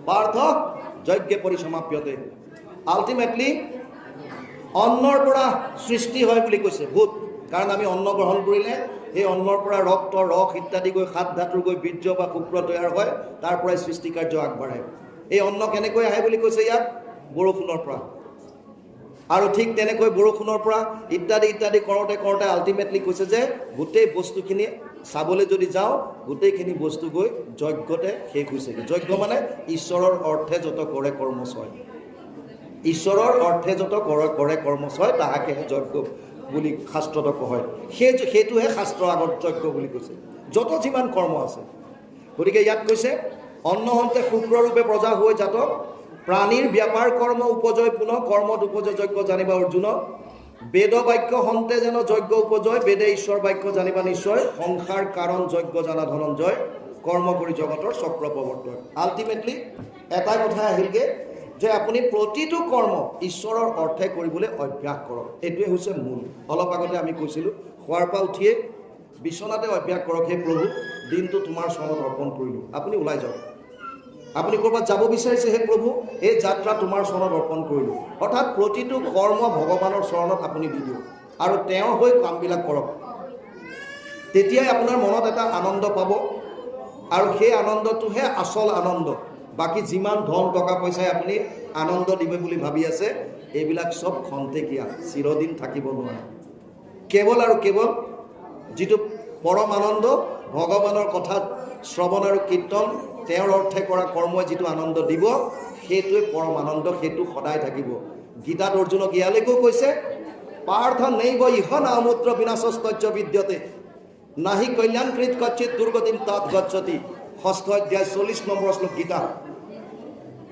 পাৰ্থ যজ্ঞে পৰিসমাপ্যতে। আল্টিমেটলি অন্নৰ পৰা সৃষ্টি হয় বুলি কৈছে ভূত। কাৰণ আমি অন্ন গ্ৰহণ কৰিলে সেই অন্নৰ পৰা ৰক্ত, ৰস ইত্যাদি গৈ 7 ধাতুৰ গৈ বীৰ্য বা শুক্ৰ তৈয়াৰ হয়, তাৰ পৰাই সৃষ্টি কাৰ্য আগবাঢ়ে। এই অন্ন কেনেকৈ আহে বুলি কৈছে ইয়াত? বৰষুণৰ পৰা। আৰু ঠিক তেনেকৈ বৰষুণৰ পৰা ইত্যাদি ইত্যাদি কৰোঁতে কৰোঁতে আল্টিমেটলি কৈছে যে গোটেই বস্তুখিনি চাবলৈ যদি যাওঁ, গোটেইখিনি বস্তু গৈ যজ্ঞতে শেষ হৈছেগৈ। যজ্ঞ মানে ঈশ্বৰৰ অৰ্থে যত কৰে কৰ্মচয়। ঈশ্বৰৰ অৰ্থে যত কৰে কৰ্মচয় তাহাকেহে যজ্ঞ বুলি শাস্ত্ৰত কয়। সেইটোহে শাস্ত্ৰৰ আগত যজ্ঞ বুলি কৈছে, যত যিমান কৰ্ম আছে। গতিকে ইয়াত কৈছে, অন্নহন্তে শুক্ৰৰূপে প্ৰজা হৈ জাতক প্ৰাণীৰ ব্যাপাৰ কৰ্ম উপজয় পুনঃ কৰ্মত উপজয় যজ্ঞ জানিবা অৰ্জুন। বেদ বাক্য হন্তে যেন যজ্ঞ উপজয়, বেদে ঈশ্বৰ বাক্য জানিবা নিশ্চয়, সংসাৰ কাৰণ যজ্ঞ জানা ধনঞ্জয়, কৰ্ম কৰি জগতৰ চক্ৰ প্ৰৱৰ্তয়। আল্টিমেটলি এটা কথা আহিলগৈ, যে আপুনি প্ৰতিটো কৰ্ম ঈশ্বৰৰ অৰ্থে কৰিবলৈ অভ্যাস কৰক। এইটোৱে হৈছে মূল। অলপ আগতে আমি কৈছিলোঁ, শোৱাৰ পৰা উঠিয়ে বিচনাতে অভ্যাস কৰক, হে প্ৰভু দিনটো তোমাৰ চৰণত অৰ্পণ কৰিলোঁ। আপুনি ওলাই যাওক, আপুনি ক'ৰবাত যাব বিচাৰিছে, হে প্ৰভু এই যাত্ৰা তোমাৰ চৰণত অৰ্পণ কৰিলোঁ। অৰ্থাৎ প্ৰতিটো কৰ্ম ভগৱানৰ চৰণত আপুনি দি দিয়ক আৰু তেওঁৰ হৈ কামবিলাক কৰক। তেতিয়াই আপোনাৰ মনত এটা আনন্দ পাব আৰু সেই আনন্দটোহে আচল আনন্দ। বাকী যিমান ধন টকা পইচাই আপুনি আনন্দ দিব বুলি ভাবি আছে, এইবিলাক চব খন্তেকীয়া, চিৰদিন থাকিব নোৱাৰে। কেৱল আৰু কেৱল যিটো পৰম আনন্দ, ভগৱানৰ কথা শ্ৰৱণ আৰু কীৰ্তন, তেওঁৰ অৰ্থে কৰা কৰ্মই যিটো আনন্দ দিব, সেইটোৱে পৰম আনন্দ, সেইটো সদায় থাকিব। গীতাত অৰ্জুনক ইয়ালৈকেও কৈছে, পাৰ্থ নৈব ইহ নামূত্ৰ বিনাশস্তস্য বিদ্যতে নাহি কল্যাণকৃত কচ্চিৎ দুৰ্গতিম তাত গচ্ছতি। 6ষ্ঠ অধ্যায় 40 নম্বৰ শ্লোক গীতা।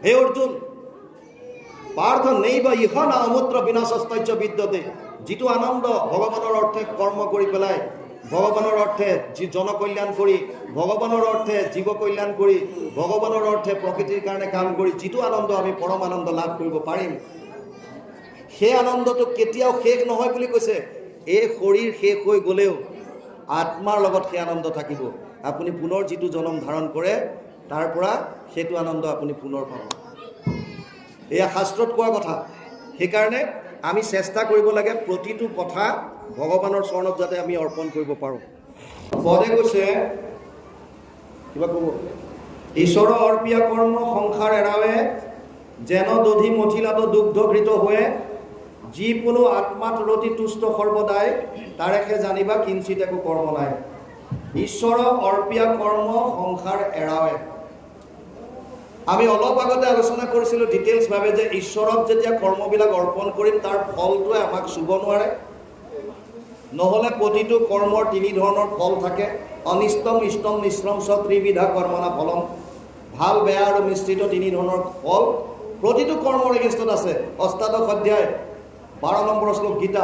হে অৰ্জুন, পাৰ্থ নৈব ইহ নামূত্ৰ বিনাশস্তস্য বিদ্যতে, যিটো আনন্দ ভগৱানৰ অৰ্থে কৰ্ম কৰি পেলাই, ভগৱানৰ অৰ্থে যি জনকল্যাণ কৰি, ভগৱানৰ অৰ্থে জীৱ কল্যাণ কৰি, ভগৱানৰ অৰ্থে প্ৰকৃতিৰ কাৰণে কাম কৰি যিটো আনন্দ আমি পৰম আনন্দ লাভ কৰিব পাৰিম, সেই আনন্দটো কেতিয়াও শেষ নহয় বুলি কৈছে। এই শৰীৰ শেষ হৈ গ'লেও আত্মাৰ লগত সেই আনন্দ থাকিব। আপুনি পুনৰ যিটো জনম ধাৰণ কৰে, তাৰ পৰা সেইটো আনন্দ আপুনি পুনৰ পাব। এয়া শাস্ত্ৰত কোৱা কথা। সেইকাৰণে আমি চেষ্টা কৰিব লাগে প্ৰতিটো কথা ভগৱানৰ চৰণত যাতে আমি অৰ্পণ কৰিব পাৰোঁ। পদে কৈছে, কিবা ক'ব, ঈশ্বৰ অৰ্পিয়া কৰ্ম সংসাৰ এৰাৱে, যেন দধি মথিলাত দুগ্ধ ঘৃত হৈ, যি কোনো আত্মাত ৰতি তুষ্ট সৰ্বদাই, তাৰেহে জানিবা কিঞ্চিত একো কৰ্ম নাই। ঈশ্বৰ অৰ্পিয়া কৰ্ম সংসাৰ এৰাৱে। আমি অলপ আগতে আলোচনা কৰিছিলোঁ ডিটেইলছভাৱে যে ঈশ্বৰক যেতিয়া কৰ্মবিলাক অৰ্পণ কৰিম, তাৰ ফলটোৱে আমাক চুব নোৱাৰে। নহ'লে প্ৰতিটো কৰ্মৰ তিনি ধৰণৰ ফল থাকে। অনিষ্টম ইষ্টম মিশ্ৰম চ ত্ৰিবিধা কৰ্মনা ফলম। ভাল বেয়া আৰু মিশ্ৰিত তিনি ধৰণৰ ফল প্ৰতিটো কৰ্মৰ এগেইনষ্টত আছে। 8ষ্ঠ অধ্যায় 12 নম্বৰ শ্লোক গীতা।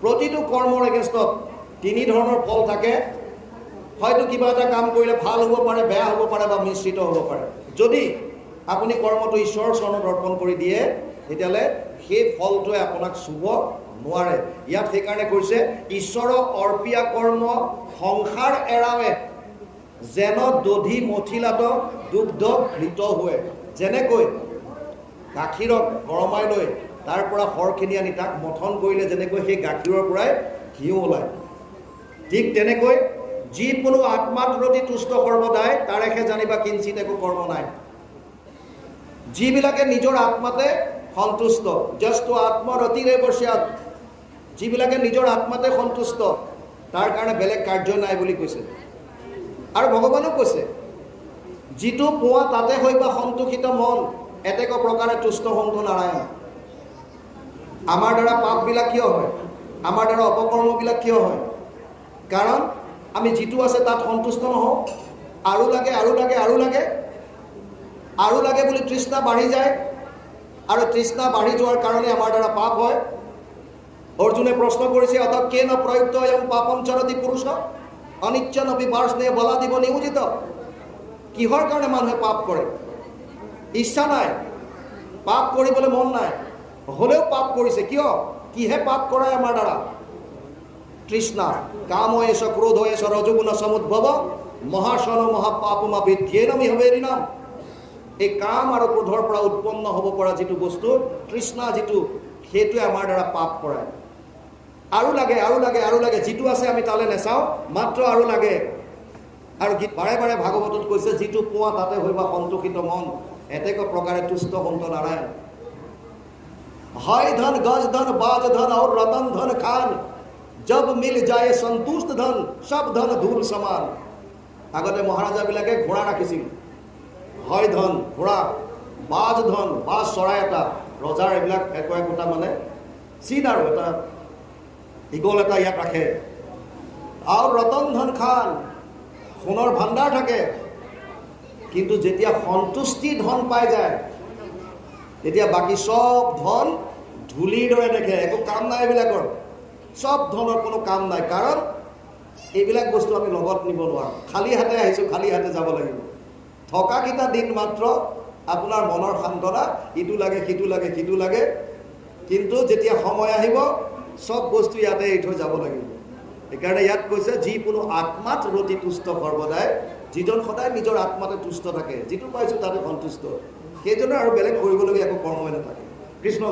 প্ৰতিটো কৰ্মৰ এগেইনষ্টত তিনি ধৰণৰ ফল থাকে। হয়তো কিবা এটা কাম কৰিলে ভাল হ'ব পাৰে, বেয়া হ'ব পাৰে বা মিশ্ৰিত হ'ব পাৰে। যদি আপুনি কৰ্মটো ঈশ্বৰৰ চৰণত অৰ্পণ কৰি দিয়ে, তেতিয়াহ'লে সেই ফলটোৱে আপোনাক চুব নোৱাৰে। ইয়াত সেইকাৰণে কৈছে, ঈশ্বৰ অৰ্পিয়া কৰ্ম সংসাৰ এৰাৱে, যেন দধি মথিলাত দুগ্ধ ঘৃত হৈ। যেনেকৈ গাখীৰক গৰমাই লৈ তাৰ পৰা সৰখিনি আনি তাক মথন কৰিলে যেনেকৈ সেই গাখীৰৰ পৰাই ঘিউ ওলায়, ঠিক তেনেকৈ যি কোনো আত্মাত ৰতি তুষ্ট সৰ্বদাই, তাৰেহে জানিবা কিঞ্চিত একো কৰ্ম নাই। যিবিলাকে নিজৰ আত্মাতে সন্তুষ্ট, জস্ত আত্মৰতিৰে বস্যাত, যিবিলাকে নিজৰ আত্মাতে সন্তুষ্ট, তাৰ কাৰণে বেলেগ কাৰ্য নাই বুলি কৈছে। আৰু ভগৱানেও কৈছে, যিটো পোৱা তাতে হৈ বা সন্তোষিত মন, এতেক প্ৰকাৰে তুষ্ট সন্তু নাৰায়ণ। আমাৰ দ্বাৰা পাপবিলাক কিয় হয়, আমাৰ দ্বাৰা অপকৰ্মবিলাক কিয় হয়? কাৰণ আমি যিটো আছে তাত সন্তুষ্ট নহওঁ। আৰু লাগে আৰু লাগে আৰু লাগে আৰু লাগে বুলি তৃষ্ণা বাঢ়ি যায়, আৰু তৃষ্ণা বাঢ়ি যোৱাৰ কাৰণে আমাৰ দ্বাৰা পাপ হয়। অৰ্জুনে প্ৰশ্ন কৰিছে, অত কেন প্ৰযুক্ত এম পাপম চৰতি পুৰুষ অনিচ্ছ নবিবাৰ্ষণে বলা দিব নিয়োজিত। কিহৰ কাৰণে মানুহে পাপ কৰে? ইচ্ছা নাই, পাপ কৰিবলৈ মন নাই, হ'লেও পাপ কৰিছে। কিয়? কিহে পাপ কৰাই আমাৰ দ্বাৰা? তৃষ্ণা। কাম এছ ক্ৰোধ এছ ৰজগুণ সমুদ্ভৱ মহাশন মহাপাপমা বিদ্যেন মিহবেৰি নাম। এই কাম আৰু ক্ৰোধৰ পৰা উৎপন্ন হ'ব পৰা যিটো বস্তু তৃষ্ণা, যিটো সেইটোৱে আমাৰ দ্বাৰা পাপ কৰায়। আৰু লাগে আৰু লাগে আৰু লাগে, যিটো আছে আমি তালৈ নাচাওঁ, মাত্ৰ আৰু লাগে। আৰু বাৰে বাৰে ভাগৱতত কৈছে, যিটো পোৱা তাতে হৈ বা সন্তোষিত মন, এতেক প্ৰকাৰে তুষ্ট সন্ত নাৰায়ণ। হয় ধন গজ ধন বাজ ধন আৰু ৰতন ধন খান, জব মিল যায় সন্তুষ্ট ধন সব ধন ধূল সমান। আগতে মহাৰাজাবিলাকে ঘোঁৰা ৰাখিছিল। হয় ধন ঘোঁৰা, বাজ ধন বাজ চৰাই এটা, ৰজাৰ এইবিলাক একোটা মানে চিন আৰু এটা ইগল এটা ইয়াত ৰাখে। আৰু ৰতন ধন খান, সোণৰ ভাণ্ডাৰ থাকে। কিন্তু যেতিয়া সন্তুষ্টি ধন পাই যায়, তেতিয়া বাকী চব ধন ধূলিৰ দৰে দেখে। একো কাম নাই এইবিলাকৰ, চব ধনৰ কোনো কাম নাই। কাৰণ এইবিলাক বস্তু আমি লগত নিব নোৱাৰোঁ। খালী হাতে আহিছোঁ, খালী হাতে যাব লাগিব। থকাকেইটা দিন মাত্ৰ আপোনাৰ মনৰ সান্তনা, ইটো লাগে সিটো লাগে সিটো লাগে, কিন্তু যেতিয়া সময় আহিব চব বস্তু ইয়াতে এৰি থৈ যাব লাগিব। সেইকাৰণে ইয়াত কৈছে যিকোনো আত্মাত ৰতি তুষ্ট সৰ্বদাই, যিজন সদায় নিজৰ আত্মাতে তুষ্ট থাকে, যিটো পাইছোঁ তাতে সন্তুষ্ট, সেইজনে আৰু বেলেগ কৰিবলগীয়া একো কৰ্মই নাথাকে। কৃষ্ণ